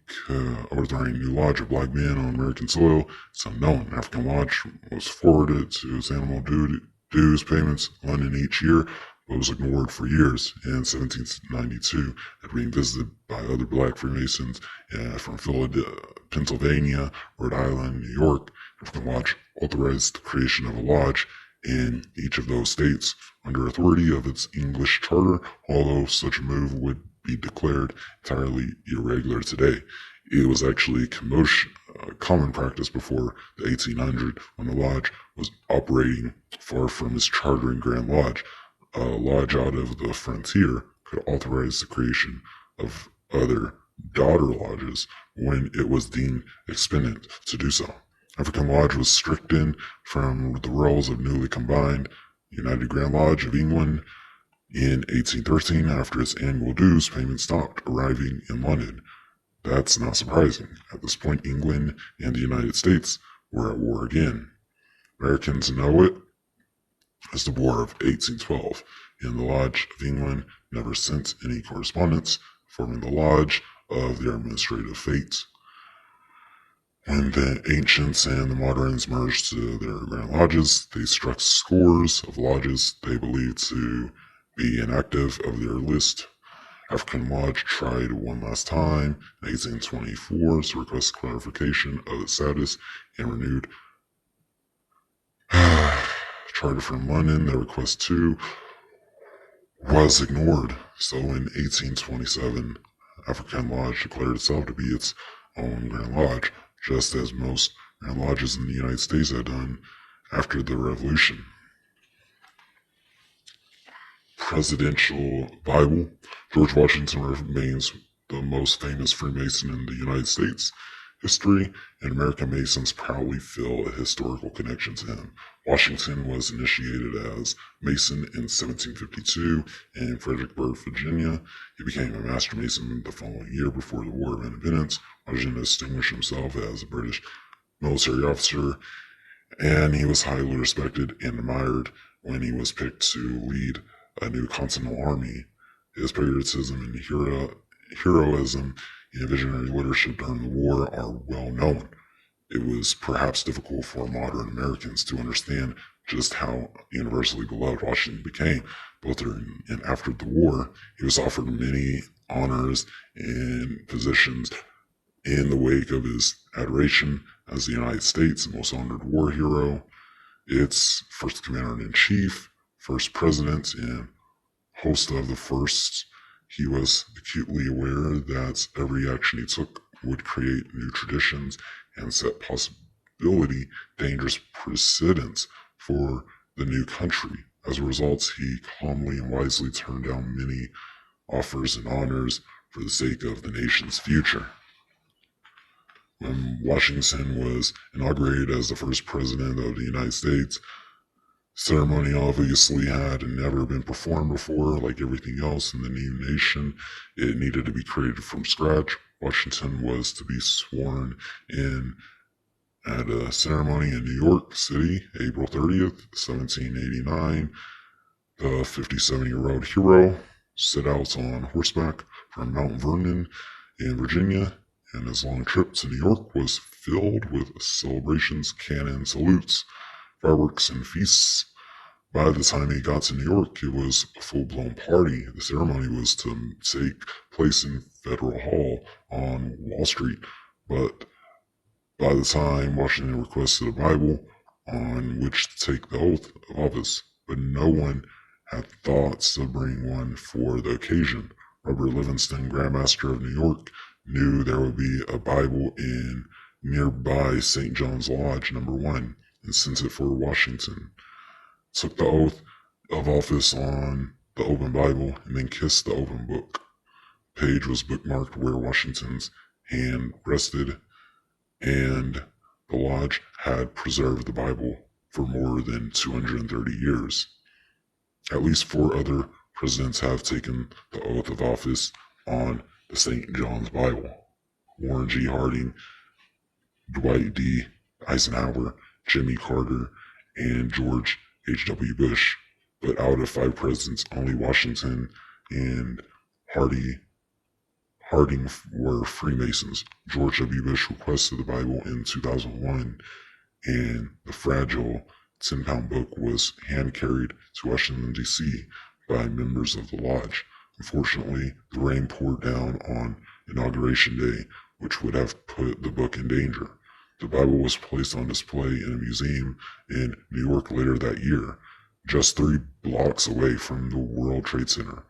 overthrowing new lodge of black men on American soil, it's unknown. African Lodge was forwarded to its annual dues payments London each year, but was ignored for years. In 1792, it being visited by other black Freemasons from Philadelphia, Pennsylvania, Rhode Island, New York. African Lodge authorized the creation of a lodge in each of those states under authority of its English charter, although such a move would be declared entirely irregular today. It was actually common practice before the 1800s when the lodge was operating far from its chartering Grand Lodge. A lodge out of the frontier could authorize the creation of other daughter lodges when it was deemed expedient to do so. African Lodge was stricken from the roles of newly combined United Grand Lodge of England in 1813 after its annual dues payment stopped arriving in London. That's not surprising. At this point, England and the United States were at war again. Americans know it as the War of 1812, and the Lodge of England never sent any correspondence, forming the Lodge of their administrative fate. When the ancients and the moderns merged to their Grand Lodges, they struck scores of lodges they believed to be inactive of their list. African Lodge tried one last time in 1824 to request clarification of its status and renewed charter from London. Their request too was ignored. So in 1827, African Lodge declared itself to be its own Grand Lodge, just as most Grand Lodges in the United States had done after the Revolution. Presidential Bible. George Washington remains the most famous Freemason in the United States history, and American Masons proudly feel a historical connection to him. Washington was initiated as Mason in 1752 in Fredericksburg, Virginia. He became a Master Mason the following year before the War of Independence. Washington distinguished himself as a British military officer, and he was highly respected and admired when he was picked to lead a new Continental Army. His patriotism and heroism and visionary leadership during the war are well known. It was perhaps difficult for modern Americans to understand just how universally beloved Washington became. Both during and after the war, he was offered many honors and positions in the wake of his adoration as the United States' most honored war hero, its first commander-in-chief, first president, and host of the firsts. He was acutely aware that every action he took would create new traditions and set possibility dangerous precedents for the new country. As a result, he calmly and wisely turned down many offers and honors for the sake of the nation's future. When Washington was inaugurated as the first president of the United States, ceremony obviously had never been performed before. Like everything else in the new nation, it needed to be created from scratch. Washington was to be sworn in at a ceremony in New York City, April 30th, 1789. The 57-year-old hero set out on horseback from Mount Vernon in Virginia, and his long trip to New York was filled with celebrations, cannon salutes, fireworks, and feasts. By the time he got to New York, it was a full-blown party. The ceremony was to take place in Federal Hall on Wall Street, but by the time Washington requested a Bible on which to take the oath of office, but no one had thoughts to bring one for the occasion. Robert Livingston, Grand Master of New York, knew there would be a Bible in nearby St. John's Lodge No. 1 and sent it for Washington. Took the oath of office on the open Bible and then kissed the open book. The page was bookmarked where Washington's hand rested, and the lodge had preserved the Bible for more than 230 years. At least 4 other presidents have taken the oath of office on the St. John's Bible: Warren G. Harding, Dwight D. Eisenhower, Jimmy Carter, and George H.W. Bush. But out of 5 presidents, only Washington and Harding were Freemasons. George W. Bush requested the Bible in 2001, and the fragile 10-pound book was hand-carried to Washington, D.C. by members of the lodge. Unfortunately, the rain poured down on Inauguration Day, which would have put the book in danger. The Bible was placed on display in a museum in New York later that year, just 3 blocks away from the World Trade Center.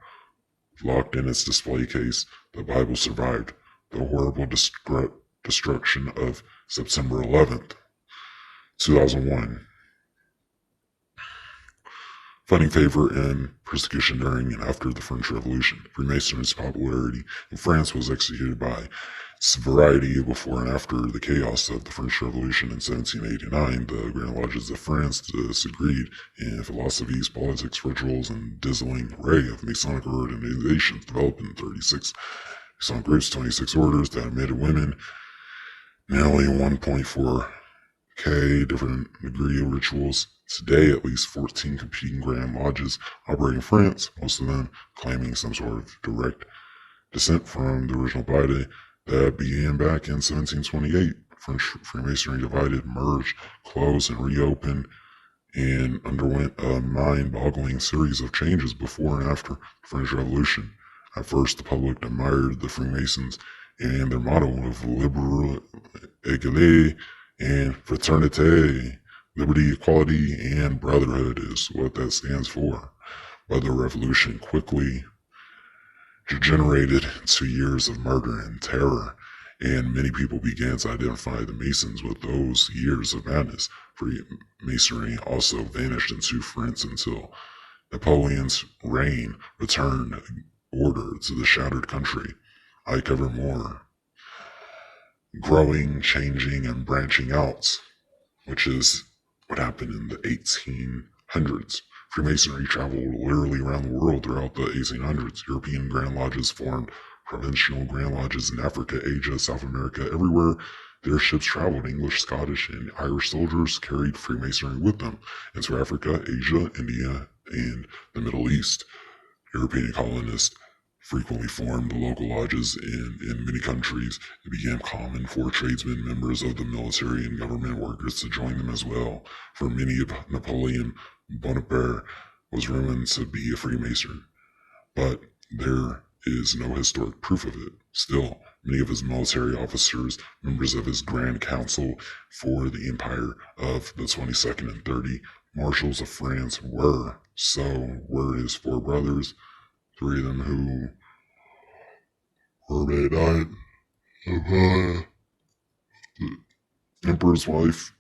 Locked in its display case, the Bible survived the horrible destruction of September 11th, 2001. Finding favor and persecution during and after the French Revolution. Freemasonry's popularity in France was executed by severity before and after the chaos of the French Revolution in 1789. The Grand Lodges of France disagreed in philosophies, politics, rituals, and dazzling array of Masonic organizations developed in 36 Masonic groups, 26 orders that admitted women, nearly 1.4K different degree of rituals. Today, at least 14 competing Grand Lodges operate in France, most of them claiming some sort of direct descent from the original Bide that began back in 1728. French Freemasonry divided, merged, closed, and reopened, and underwent a mind-boggling series of changes before and after the French Revolution. At first, the public admired the Freemasons and their motto of liberté, égalité, and fraternité. Liberty, equality, and brotherhood is what that stands for. But the revolution quickly degenerated into years of murder and terror, and many people began to identify the Masons with those years of madness. Freemasonry also vanished into France until Napoleon's reign returned order to the shattered country. I cover more growing, changing, and branching out, which is what happened in the 1800s. Freemasonry traveled literally around the world throughout the 1800s. European Grand Lodges formed provincial Grand Lodges in Africa, Asia, South America, everywhere their ships traveled. English, Scottish, and Irish soldiers carried Freemasonry with them into Africa, Asia, India, and the Middle East. European colonists frequently formed local lodges in many countries. It became common for tradesmen, members of the military, and government workers to join them as well. For many, Napoleon Bonaparte was rumored to be a Freemason, but there is no historic proof of it. Still, many of his military officers, members of his Grand Council for the Empire of the 22nd and 30 Marshals of France were. So were his four brothers, three of them who were died of the Emperor's wife.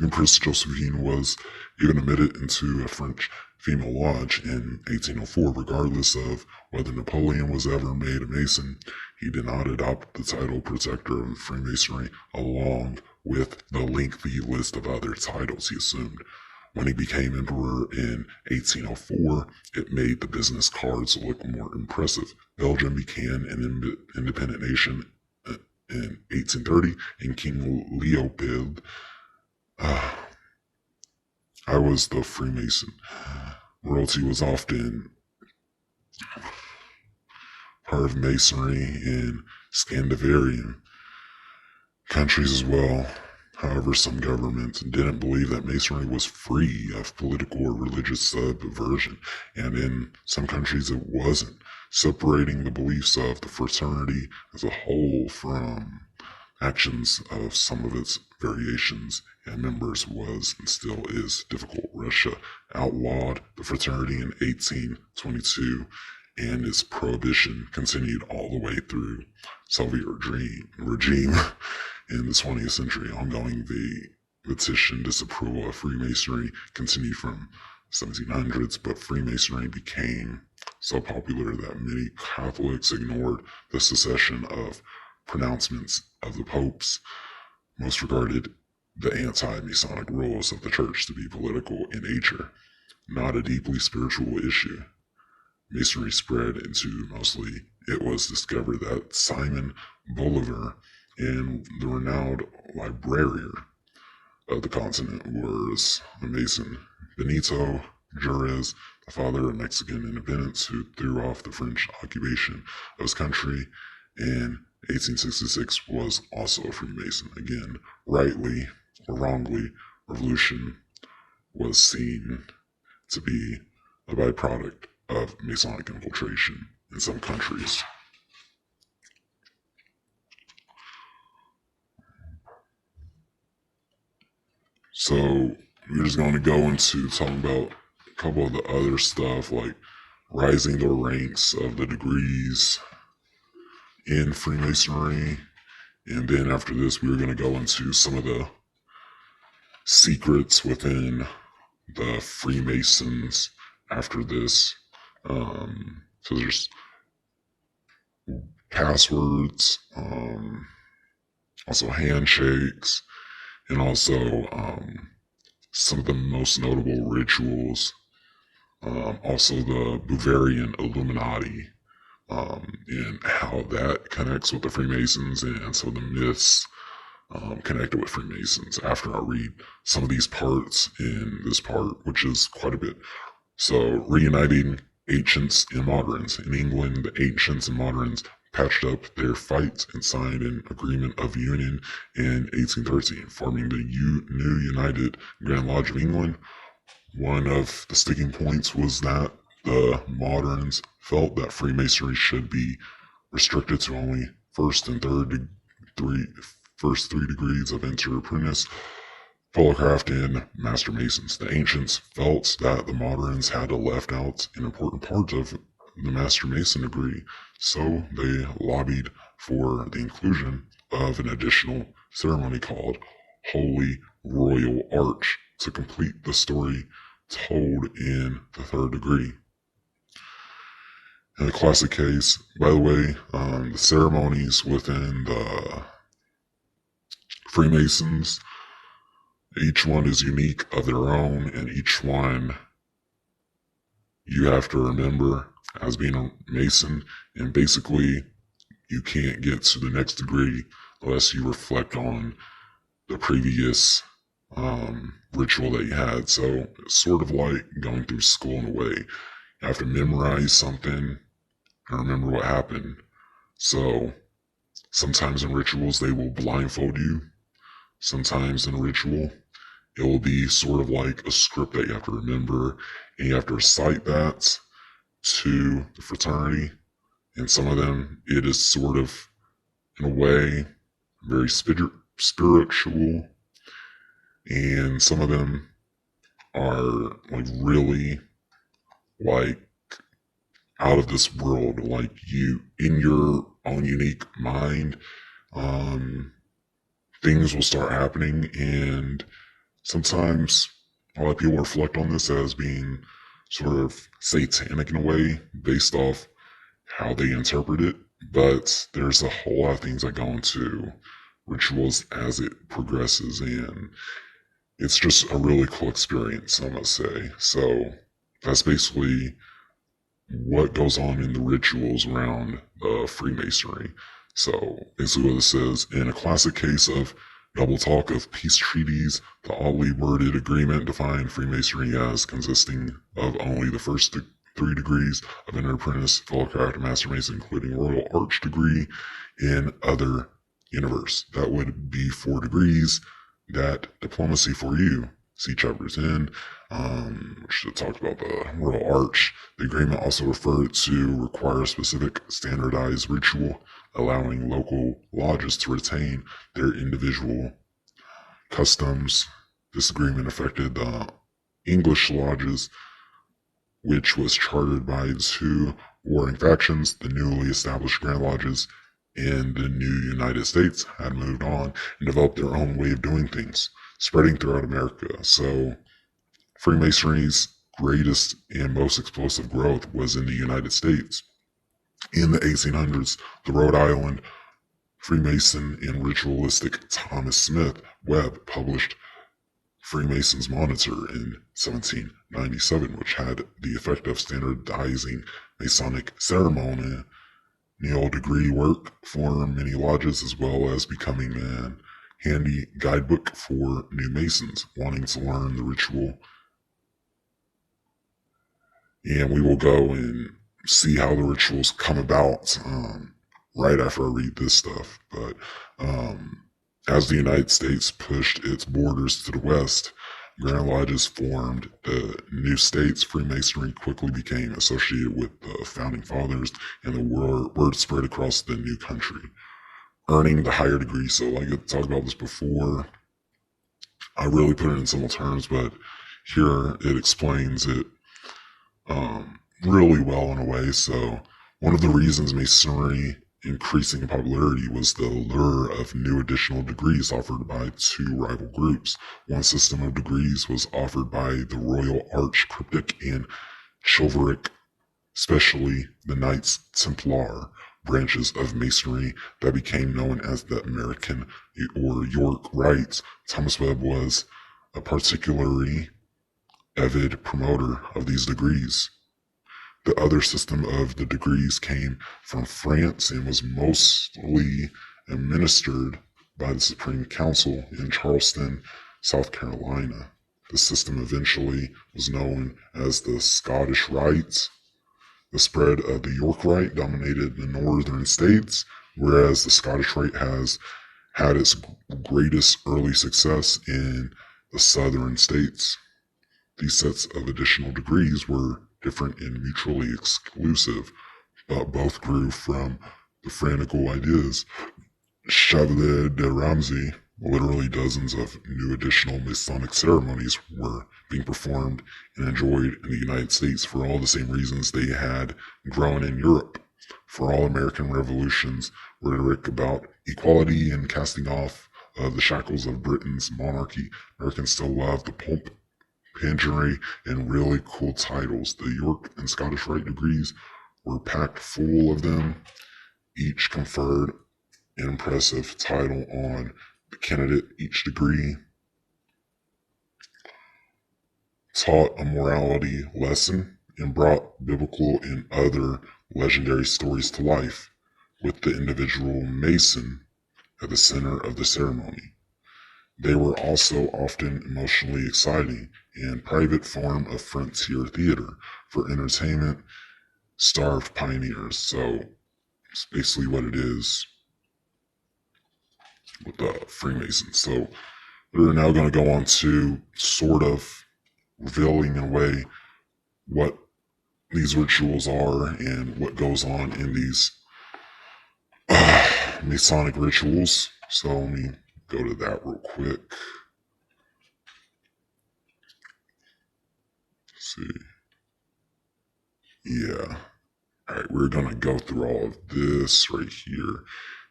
Empress Josephine was even admitted into a French female lodge in 1804. Regardless of whether Napoleon was ever made a Mason, he did not adopt the title Protector of Freemasonry along with the lengthy list of other titles he assumed. When he became emperor in 1804, it made the business cards look more impressive. Belgium became an independent nation in 1830, and King Leopold I was the Freemason. Royalty was often part of Masonry in Scandinavian countries as well. However, some governments didn't believe that Masonry was free of political or religious subversion, and in some countries it wasn't, separating the beliefs of the fraternity as a whole from actions of some of its variations and members was and still is difficult. Russia outlawed the fraternity in 1822, and its prohibition continued all the way through Soviet regime in the 20th century. Ongoing petition disapproval of Freemasonry continued from 1700s, but Freemasonry became so popular that many Catholics ignored the succession of pronouncements of the popes. Most regarded the anti-Masonic rules of the church to be political in nature, not a deeply spiritual issue. Masonry spread into mostly, it was discovered that Simon Bolivar and the renowned librarian of the continent was a Mason. Benito Juarez, the father of Mexican independence who threw off the French occupation of his country in 1866, was also a Freemason. Again, rightly or wrongly, revolution was seen to be a byproduct of Masonic infiltration in some countries. So we're just going to go into talking about a couple of the other stuff, like rising the ranks of the degrees in Freemasonry. And then after this, we're going to go into some of the secrets within the Freemasons after this. So there's passwords, also handshakes, and also some of the most notable rituals. Also the Bavarian Illuminati, and how that connects with the Freemasons, and some of the myths connected with Freemasons after I read some of these parts in this part, which is quite a bit. So, reuniting ancients and moderns. In England, the ancients and moderns patched up their fights and signed an agreement of union in 1813, forming the new United Grand Lodge of England. One of the sticking points was that the moderns felt that Freemasonry should be restricted to only first and first three degrees of enter-apprentice, Fellowcraft, and Master Masons. The ancients felt that the moderns had left out an important part of the Master Mason degree, so they lobbied for the inclusion of an additional ceremony called Holy Royal Arch to complete the story told in the third degree. In a classic case, by the way, the ceremonies within the Freemasons, each one is unique of their own, and each one you have to remember as being a Mason, and basically you can't get to the next degree unless you reflect on the previous ritual that you had. So it's sort of like going through school in a way. You have to memorize something and remember what happened. So sometimes in rituals they will blindfold you. Sometimes in a ritual it will be sort of like a script that you have to remember, and you have to recite that to the fraternity. And some of them, it is sort of, in a way, very spiritual. And some of them are like really like out of this world, like you in your own unique mind. Things will start happening, and sometimes a lot of people reflect on this as being sort of satanic in a way, based off how they interpret it. But there's a whole lot of things that go into rituals as it progresses, and it's just a really cool experience, I must say. So that's basically what goes on in the rituals around Freemasonry. So basically what it says, in a classic case of double talk of peace treaties, the oddly worded agreement defined Freemasonry as consisting of only the first 3 degrees of an apprentice, fellow craft, master mason, including royal arch degree in other universe. That would be 4 degrees. That diplomacy for you. See chapter 10, which talks about the royal arch. The agreement also referred to require a specific standardized ritual, allowing local lodges to retain their individual customs. This agreement affected the English lodges, which was chartered by the 2 warring factions. The newly established Grand Lodges in the new United States had moved on and developed their own way of doing things, spreading throughout America. So Freemasonry's greatest and most explosive growth was in the United States. In the 1800s, the Rhode Island Freemason and ritualistic Thomas Smith Webb published Freemasons Monitor in 1797, which had the effect of standardizing Masonic ceremonial degree work for many lodges, as well as becoming an handy guidebook for new Masons wanting to learn the ritual. And we will go and see how the rituals come about right after I read this stuff. But as the United States pushed its borders to the west, Grand Lodges formed the new states. Freemasonry quickly became associated with the Founding Fathers, and the word spread across the new country, earning the higher degree. So like I talked about this before, I really put it in simple terms, but here it explains it really well in a way. So one of the reasons Masonry increasing in popularity was the allure of new additional degrees offered by 2 rival groups. One system of degrees was offered by the Royal Arch Cryptic and Chivalric, especially the Knights Templar branches of Masonry that became known as the American or York Rites. Thomas Webb was a particularly avid promoter of these degrees. The other system of the degrees came from France and was mostly administered by the Supreme Council in Charleston, South Carolina. The system eventually was known as the Scottish Rites. The spread of the York Rite dominated the northern states, whereas the Scottish Rite has had its greatest early success in the southern states. These sets of additional degrees were different and mutually exclusive, but both grew from the frantical ideas. Chevalier de Ramsey, literally dozens of new additional Masonic ceremonies were being performed and enjoyed in the United States for all the same reasons they had grown in Europe. For all American revolutions, rhetoric about equality and casting off the shackles of Britain's monarchy, Americans still loved the pomp, pageantry, and really cool titles. The York and Scottish Rite degrees were packed full of them. Each conferred an impressive title on the candidate. Each degree taught a morality lesson and brought biblical and other legendary stories to life, with the individual Mason at the center of the ceremony. They were also often emotionally exciting and private form of frontier theater for entertainment starved pioneers. So it's basically what it is with the Freemasons. So we're now going to go on to sort of revealing in a way what these rituals are and what goes on in these Masonic rituals. So let me go to that real quick. Let's see. Yeah. All right, we're going to go through all of this right here.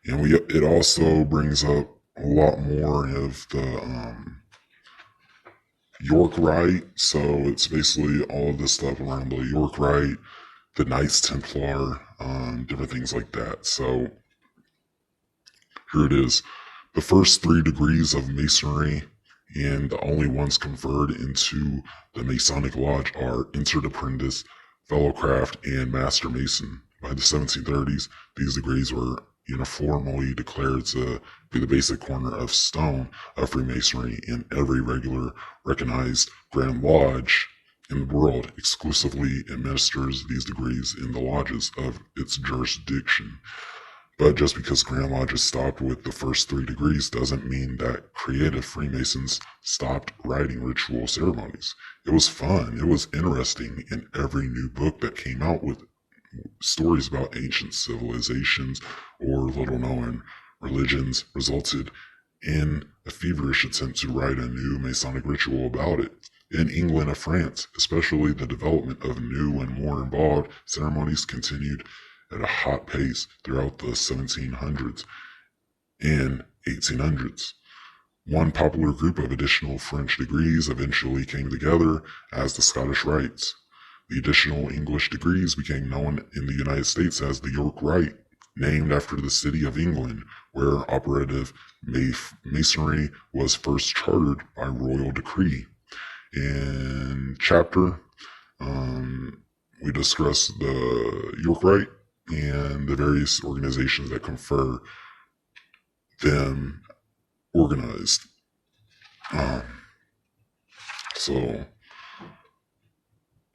And it also brings up a lot more of the York Rite. So it's basically all of this stuff around the York Rite, the Knights Templar, different things like that. So here it is. The first 3 degrees of Masonry and the only ones conferred into the Masonic Lodge are Entered Apprentice, Fellowcraft, and Master Mason. By the 1730s, these degrees were uniformly declared to be the basic cornerstone of Freemasonry, and every regular recognized Grand Lodge in the world exclusively administers these degrees in the lodges of its jurisdiction. But just because Grand Lodges stopped with the first 3 degrees doesn't mean that creative Freemasons stopped writing ritual ceremonies. It was fun. It was interesting, and every new book that came out with stories about ancient civilizations or little-known religions resulted in a feverish attempt to write a new Masonic ritual about it. In England and France, especially, the development of new and more involved ceremonies continued at a hot pace throughout the 1700s and 1800s. One popular group of additional French degrees eventually came together as the Scottish Rites. The additional English degrees became known in the United States as the York Rite, named after the city of England, where operative Masonry was first chartered by royal decree. In chapter, we discuss the York Rite and the various organizations that confer them organized. So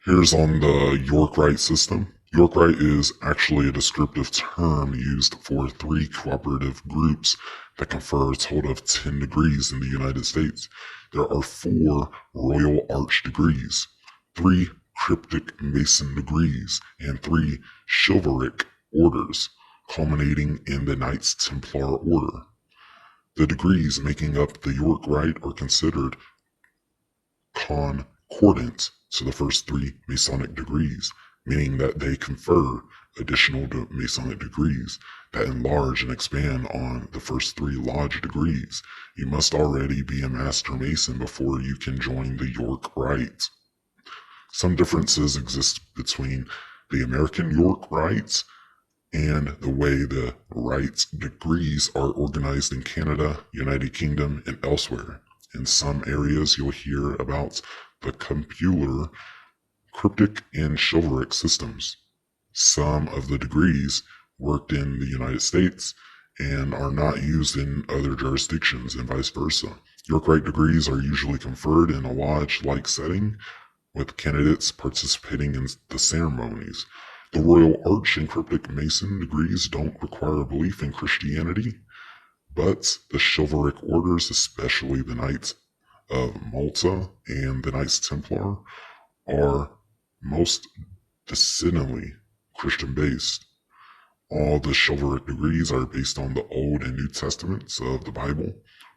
here's on the York Rite system. York Rite is actually a descriptive term used for 3 cooperative groups that confer a total of 10 degrees in the United States. There are 4 Royal Arch degrees, 3 Cryptic Mason degrees, and 3 Chivalric orders, culminating in the Knights Templar order. The degrees making up the York Rite are considered concordant to the first 3 Masonic degrees, meaning that they confer additional Masonic degrees that enlarge and expand on the first 3 Lodge degrees. You must already be a Master Mason before you can join the York Rite. Some differences exist between the American York Rites and the way the Rites degrees are organized in Canada, United Kingdom, and elsewhere. In some areas, you'll hear about the computer, cryptic, and chivalric systems. Some of the degrees worked in the United States and are not used in other jurisdictions, and vice versa. York Rite degrees are usually conferred in a lodge-like setting, with candidates participating in the ceremonies. The Royal Arch and Cryptic Mason degrees don't require a belief in Christianity, but the chivalric orders, especially the Knights of Malta and the Knights Templar, are most decidedly Christian-based. All the chivalric degrees are based on the Old and New Testaments of the Bible,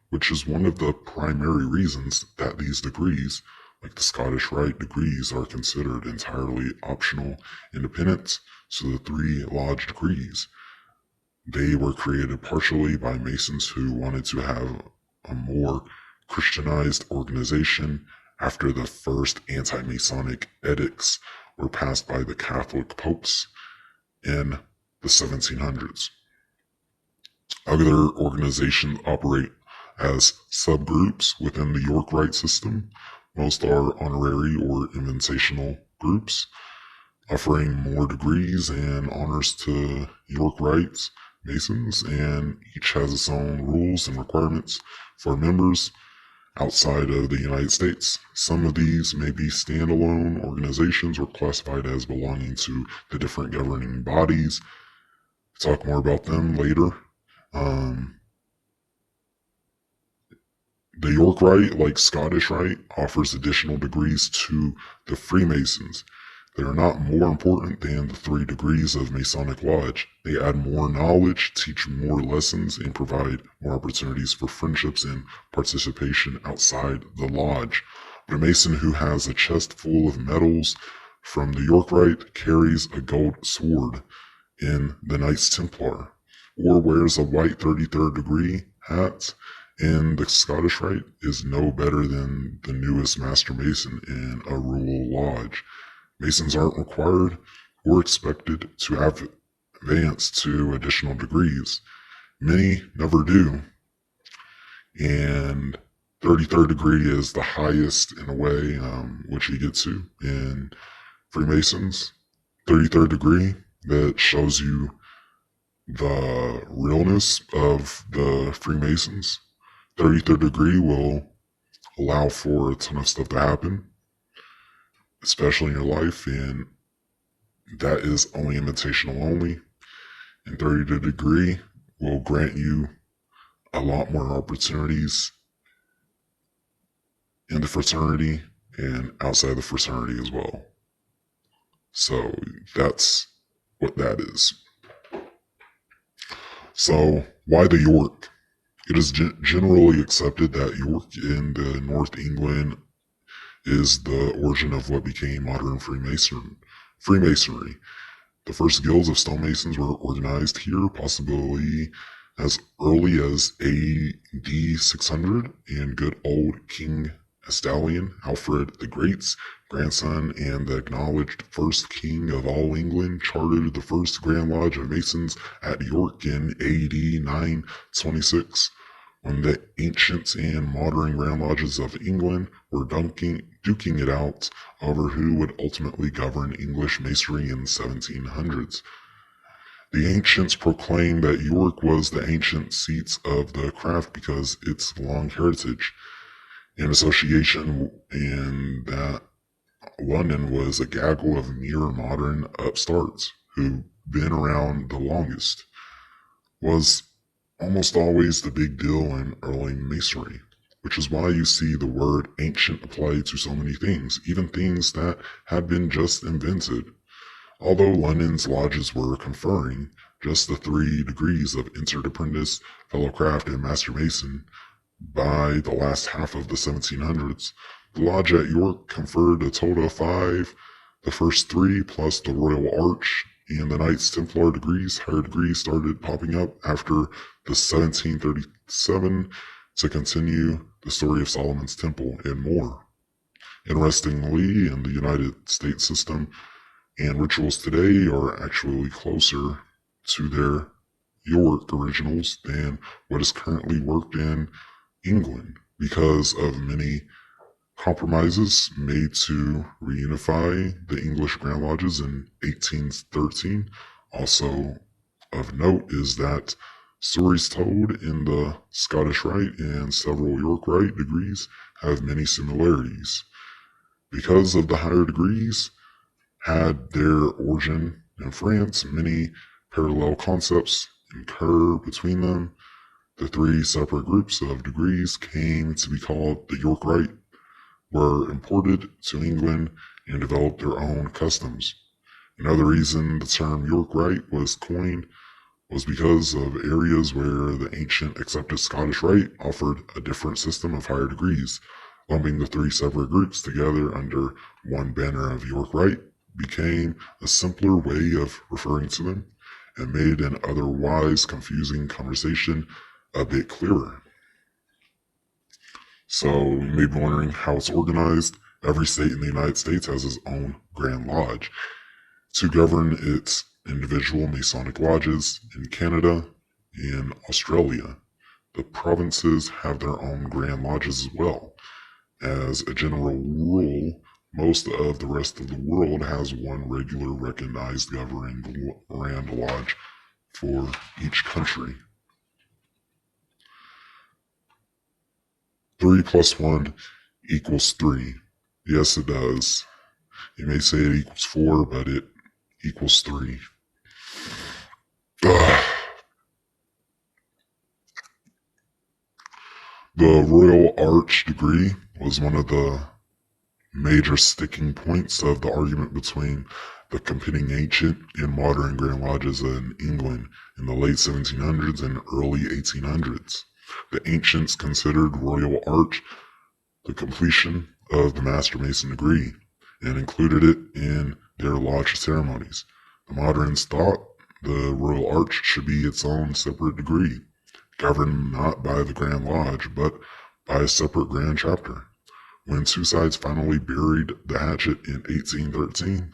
which is one of the primary reasons that these degrees, like the Scottish Rite degrees, are considered entirely optional, independent to the 3 Lodge degrees. They were created partially by Masons who wanted to have a more Christianized organization after the first anti-Masonic edicts were passed by the Catholic popes, in the 1700s. Other organizations operate as subgroups within the York Rite system. Most are honorary or invitational groups, offering more degrees and honors to York Rites Masons, and each has its own rules and requirements for members outside of the United States. Some of these may be standalone organizations or classified as belonging to the different governing bodies. We'll talk more about them later. The York Rite, like Scottish Rite, offers additional degrees to the Freemasons. They are not more important than the 3 degrees of Masonic Lodge. They add more knowledge, teach more lessons, and provide more opportunities for friendships and participation outside the lodge. But a Mason who has a chest full of medals from the York Rite carries a gold sword in the Knights Templar, or wears a white 33rd degree hat in the Scottish Rite is no better than the newest Master Mason in a rural lodge. Masons aren't required or expected to advance to additional degrees. Many never do. And 33rd degree is the highest in a way, which you get to in Freemasons. 33rd degree that shows you the realness of the Freemasons. 33rd degree will allow for a ton of stuff to happen, especially in your life, and that is only invitational only. And 33rd degree will grant you a lot more opportunities in the fraternity and outside the fraternity as well. So that's what that is. So why the York? It is generally accepted that York in the North England is the origin of what became modern Freemasonry. The first guilds of stonemasons were organized here, possibly as early as AD 600, and good old King Estalion, Alfred the Great's grandson and the acknowledged first king of all England, chartered the first Grand Lodge of Masons at York in AD 926. When the ancient and modern Grand Lodges of England were duking it out over who would ultimately govern English masonry in the 1700s. The ancients proclaimed that York was the ancient seat of the craft because its long heritage and association, and that London was a gaggle of mere modern upstarts who've been around the longest, was almost always the big deal in early masonry, which is why you see the word ancient applied to so many things, even things that had been just invented. Although London's lodges were conferring just the 3 degrees of entered apprentice, fellow craft, and master mason by the last half of the 1700s, the lodge at York conferred a total of 5, the first 3 plus the Royal Arch and the Knights Templar degrees. Higher degrees started popping up after the 1737 to continue the story of Solomon's Temple and more. Interestingly, in the United States system, and rituals today are actually closer to their York originals than what is currently worked in England because of many compromises made to reunify the English Grand Lodges in 1813. Also of note is that stories told in the Scottish Rite and several York Rite degrees have many similarities. Because of the higher degrees had their origin in France, many parallel concepts incur between them. The 3 separate groups of degrees came to be called the York Rite, were imported to England and developed their own customs. Another reason the term York Rite was coined was because of areas where the ancient accepted Scottish Rite offered a different system of higher degrees. Lumping the 3 separate groups together under one banner of York Rite became a simpler way of referring to them and made an otherwise confusing conversation a bit clearer. So you may be wondering how it's organized. Every state in the United States has its own Grand Lodge. To govern its individual Masonic lodges in Canada and Australia. The provinces have their own Grand Lodges as well. As a general rule, most of the rest of the world has one regular recognized governing Grand Lodge for each country. 3 plus 1 equals 3. Yes, it does. You may say it equals 4, but it equals 3. Ugh. The Royal Arch degree was one of the major sticking points of the argument between the competing ancient and modern Grand Lodges in England in the late 1700s and early 1800s. The ancients considered Royal Arch the completion of the Master Mason degree and included it in their lodge ceremonies. The moderns thought the Royal Arch should be its own separate degree, governed not by the Grand Lodge, but by a separate Grand Chapter. When two sides finally buried the hatchet in 1813,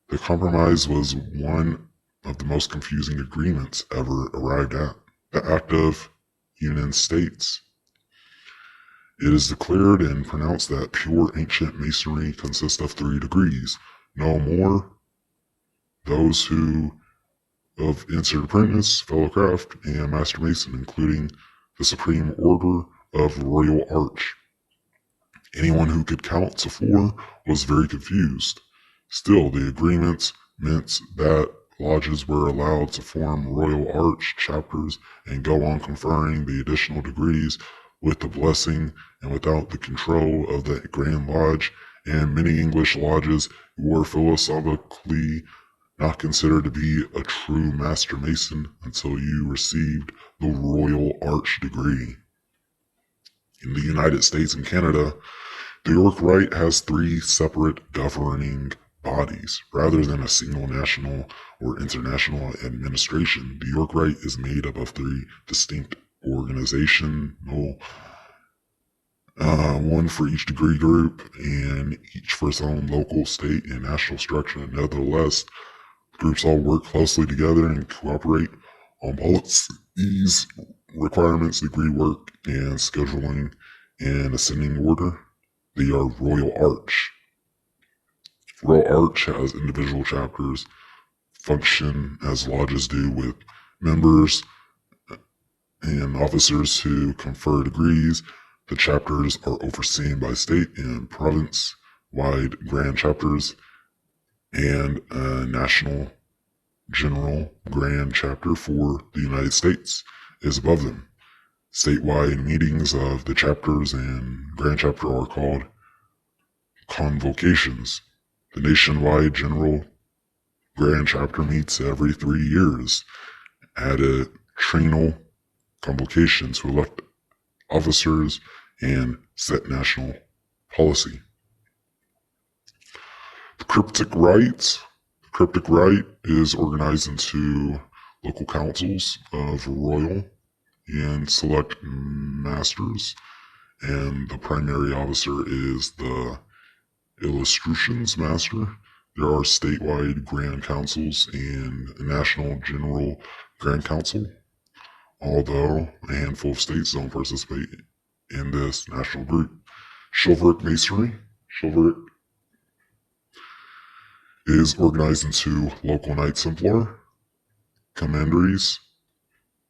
the compromise was one of the most confusing agreements ever arrived at. The Act of Union states, "It is declared and pronounced that pure ancient masonry consists of 3 degrees, no more. Those who of Insert Apprentice, Fellow Craft, and Master Mason, including the Supreme Order of Royal Arch." Anyone who could count to 4 was very confused. Still, the agreements meant that lodges were allowed to form Royal Arch chapters and go on conferring the additional degrees with the blessing and without the control of the Grand Lodge, and many English lodges were philosophically not considered to be a true Master Mason until you received the Royal Arch degree. In the United States and Canada, the York Rite has 3 separate governing bodies. Rather than a single national or international administration, the York Rite is made up of 3 distinct organizational, one for each degree group, and each for its own local, state, and national structure. Nevertheless, groups all work closely together and cooperate on policies, requirements, degree work, and scheduling in ascending order. They are Royal Arch. Royal Arch has individual chapters, function as lodges do, with members and officers who confer degrees. The chapters are overseen by state and province-wide grand chapters, and a national general grand chapter for the United States is above them. Statewide meetings of the chapters and grand chapter are called convocations. The nationwide general grand chapter meets every 3 years at a triennial convocation to elect officers and set national policy. The Cryptic Rite. The Cryptic Rite is organized into local councils of royal and select masters, and the primary officer is the Illustrations Master. There are statewide Grand Councils and a National General Grand Council, although a handful of states don't participate in this national group. Chivalric Masonry. Chivalric is organized into local Knights Templar, commanderies.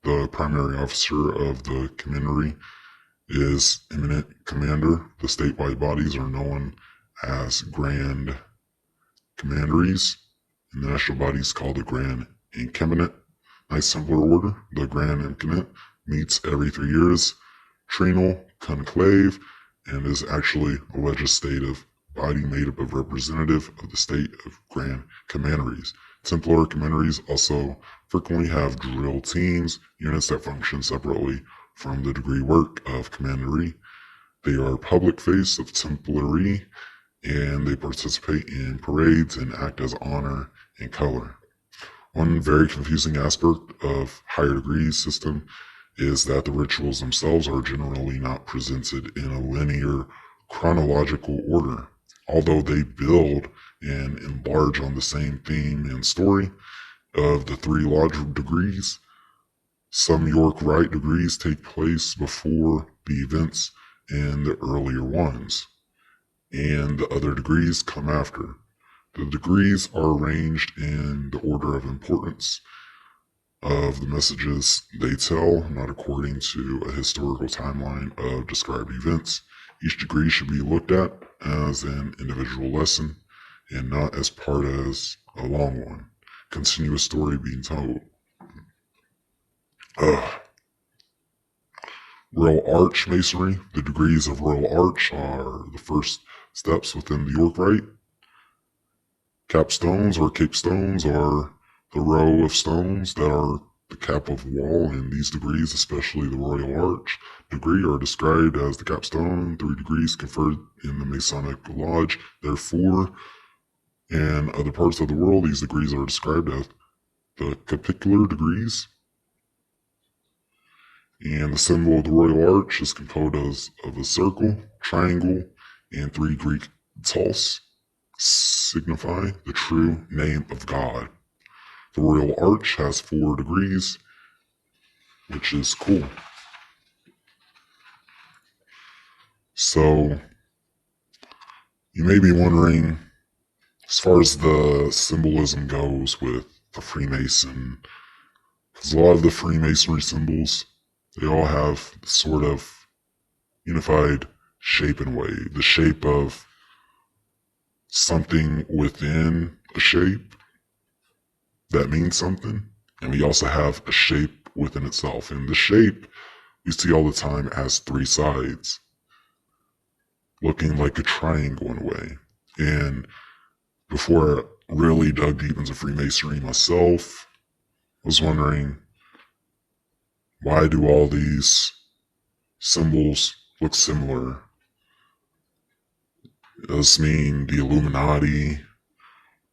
The primary officer of the commandery is eminent commander. The statewide bodies are known as Grand Commanderies, and the national body is called the Grand Incumbent. Knights Templar Order. The Grand Incumbent meets every 3 years, triennial conclave, and is actually a legislative body made up of representative of the state of Grand Commanderies. Templar commanderies also frequently have drill teams, units that function separately from the degree work of commandery. They are public face of Templary, and they participate in parades and act as honor and color. One very confusing aspect of higher degrees system is that the rituals themselves are generally not presented in a linear chronological order. Although they build and enlarge on the same theme and story, of the 3 logical degrees. Some York Rite degrees take place before the events in the earlier ones, and the other degrees come after. The degrees are arranged in the order of importance of the messages they tell, not according to a historical timeline of described events. Each degree should be looked at as an individual lesson and not as part of a long one, continuous story being told. Royal Arch Masonry. The degrees of Royal Arch are the first steps within the York Rite. Capstones or cape stones are the row of stones that are the cap of wall, and these degrees, especially the Royal Arch degree, are described as the capstone, 3 degrees conferred in the Masonic Lodge. Therefore, in other parts of the world, these degrees are described as the capitular degrees. And the symbol of the Royal Arch is composed of a circle, triangle, and 3 Greek tals, signify the true name of God. The Royal Arch has 4 degrees, which is cool. So, you may be wondering, as far as the symbolism goes with the Freemason, because a lot of the Freemasonry symbols, they all have sort of unified shape and way. The shape of something within a shape that means something. And we also have a shape within itself. And the shape we see all the time as 3 sides, looking like a triangle in a way. And before I really dug deep into Freemasonry myself, I was wondering, why do all these symbols look similar? Does this mean the Illuminati?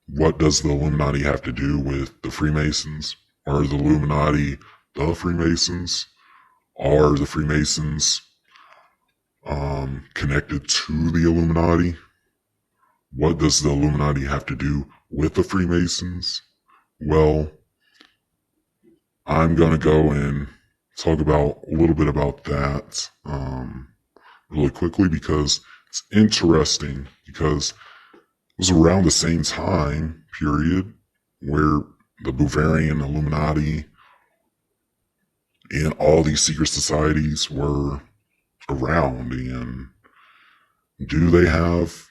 What does the Illuminati have to do with the Freemasons? Are the Illuminati the Freemasons? Are the Freemasons connected to the Illuminati? What does the Illuminati have to do with the Freemasons? Well, I'm going to go and talk about a little bit about that really quickly, because it's interesting, because it was around the same time period where the Bavarian Illuminati and all these secret societies were around. And do they have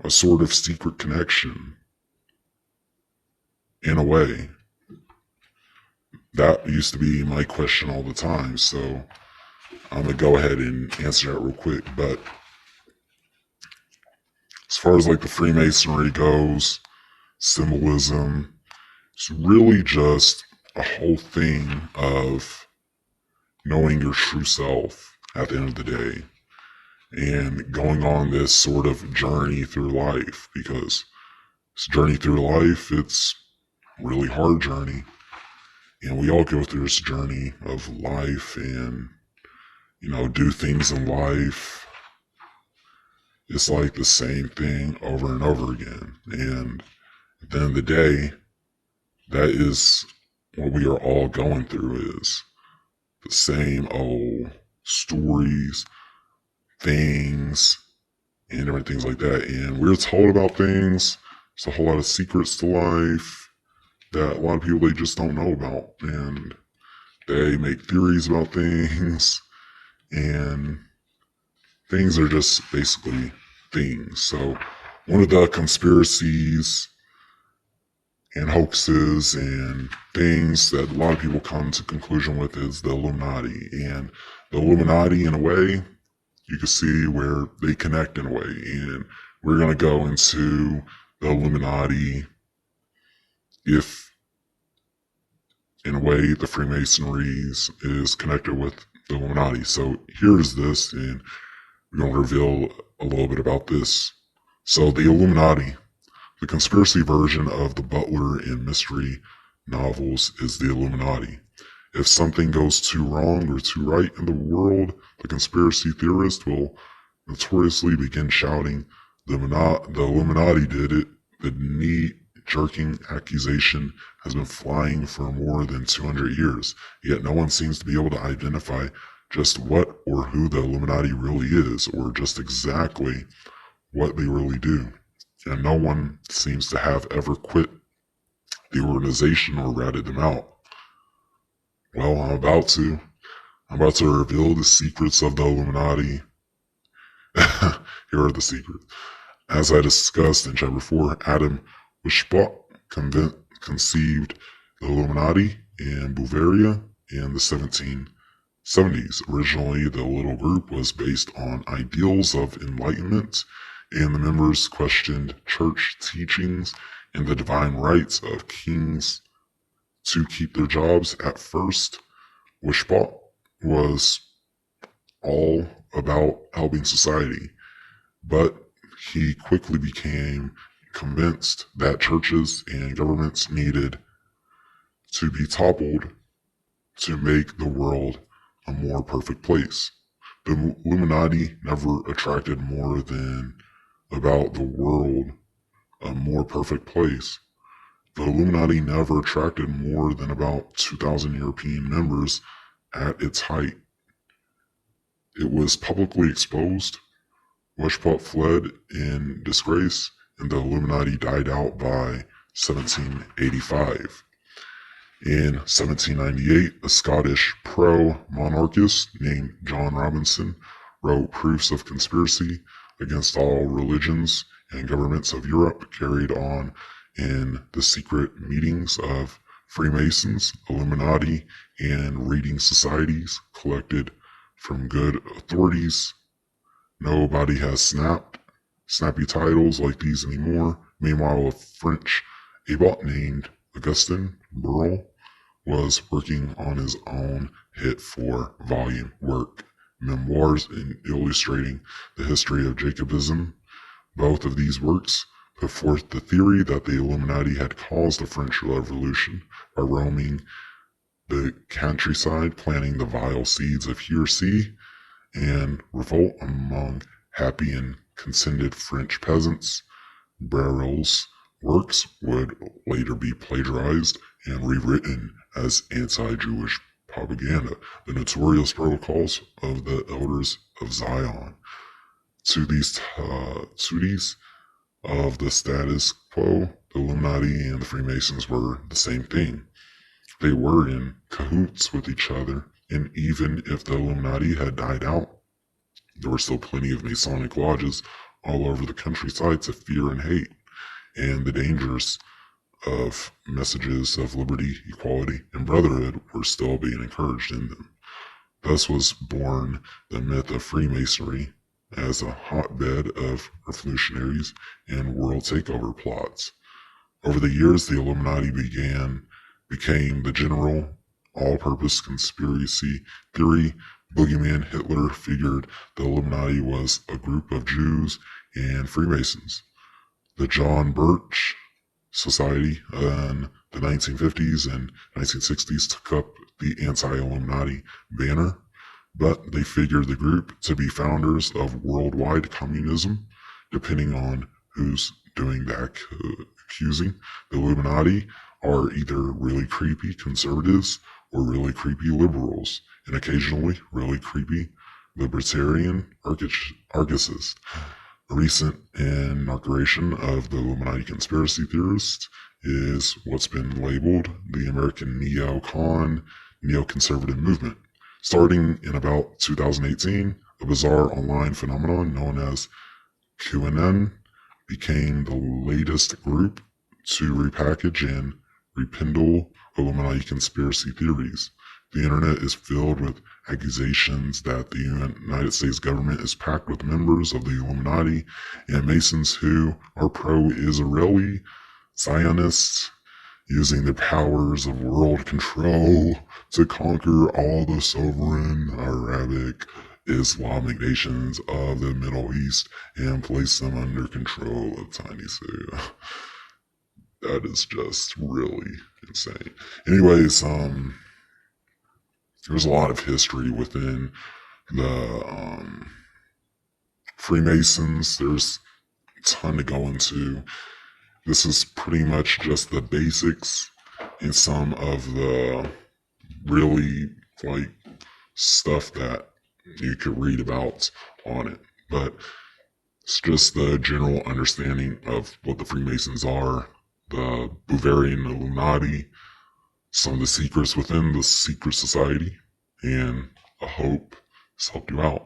a sort of secret connection? In a way, that used to be my question all the time. So I'm going to go ahead and answer that real quick. But as far as like the Freemasonry goes, symbolism, it's really just a whole thing of knowing your true self at the end of the day and going on this sort of journey through life, because this journey through life, it's a really hard journey, and we all go through this journey of life and, you know, do things in life. It's like the same thing over and over again, and at the end of the day, that is what we are all going through, is the same old stories, things, and different things like that. And we're told about things. There's a whole lot of secrets to life that a lot of people, they just don't know about. And they make theories about things, and things are just basically things. So one of the conspiracies and hoaxes and things that a lot of people come to conclusion with is the Illuminati. And the Illuminati, in a way, you can see where they connect in a way. And we're going to go into the Illuminati, if in a way the Freemasonries is connected with the Illuminati. So here's this, and we're going to reveal a little bit about this. So the Illuminati, the conspiracy version of the Butler and mystery novels, is the Illuminati. If something goes too wrong or too right in the world, the conspiracy theorist will notoriously begin shouting, the Illuminati did it, the jerking accusation has been flying for more than 200 years, yet no one seems to be able to identify just what or who the Illuminati really is, or just exactly what they really do. And no one seems to have ever quit the organization or ratted them out. Well, I'm about to reveal the secrets of the Illuminati. Here are the secrets. As I discussed in chapter 4, Adam Weishaupt conceived the Illuminati in Bavaria in the 1770s. Originally, the little group was based on ideals of enlightenment, and the members questioned church teachings and the divine rights of kings to keep their jobs. At first, Weishaupt was all about helping society, but he quickly became convinced that churches and governments needed to be toppled to make the world a more perfect place. The Illuminati never attracted more than about the world a more perfect place. The Illuminati never attracted more than about 2,000 European members at its height. It was publicly exposed. Weishaupt fled in disgrace, and the Illuminati died out by 1785. In 1798, a Scottish pro-monarchist named John Robinson wrote proofs of conspiracy against all religions and governments of Europe carried on in the secret meetings of Freemasons, Illuminati, and reading societies collected from good authorities. Nobody has snappy titles like these anymore. Meanwhile, a French abbot named Augustin Burle was working on his own hit 4-volume work, memoirs illustrating the history of Jacobinism. Both of these works put forth the theory that the Illuminati had caused the French Revolution by roaming the countryside, planting the vile seeds of heresy and revolt among happy and contented French peasants. Burle's works would later be plagiarized and rewritten as anti-Jewish propaganda, the notorious protocols of the Elders of Zion. To these of the status quo, the Illuminati and the Freemasons were the same thing. They were in cahoots with each other, and even if the Illuminati had died out, there were still plenty of Masonic lodges all over the countryside to fear and hate, and the dangers of messages of liberty, equality, and brotherhood were still being encouraged in them. Thus was born the myth of Freemasonry as a hotbed of revolutionaries and world takeover plots. Over the years, the Illuminati became the general all-purpose conspiracy theory. Boogeyman Hitler figured the Illuminati was a group of Jews and Freemasons. The John Birch Society in the 1950s and 1960s took up the anti-Illuminati banner, but they figured the group to be founders of worldwide communism, depending on who's doing the accusing. The Illuminati are either really creepy conservatives or really creepy liberals, and occasionally really creepy libertarian argosists. A recent inauguration of the Illuminati conspiracy theorists is what's been labeled the American neoconservative movement. Starting in about 2018, a bizarre online phenomenon known as QAnon became the latest group to repackage and rekindle Illuminati conspiracy theories. The internet is filled with accusations that the United States government is packed with members of the Illuminati and Masons who are pro-Israeli Zionists, using their powers of world control to conquer all the sovereign Arabic Islamic nations of the Middle East and place them under control of Tiny Sue. That is just really insane. Anyways, there's a lot of history within the Freemasons. There's a ton to go into. this is pretty much just the basics and some of the really like stuff that you could read about on it. But it's just the general understanding of what the Freemasons are, the Bavarian Illuminati, some of the secrets within the secret society, and I hope this helped you out.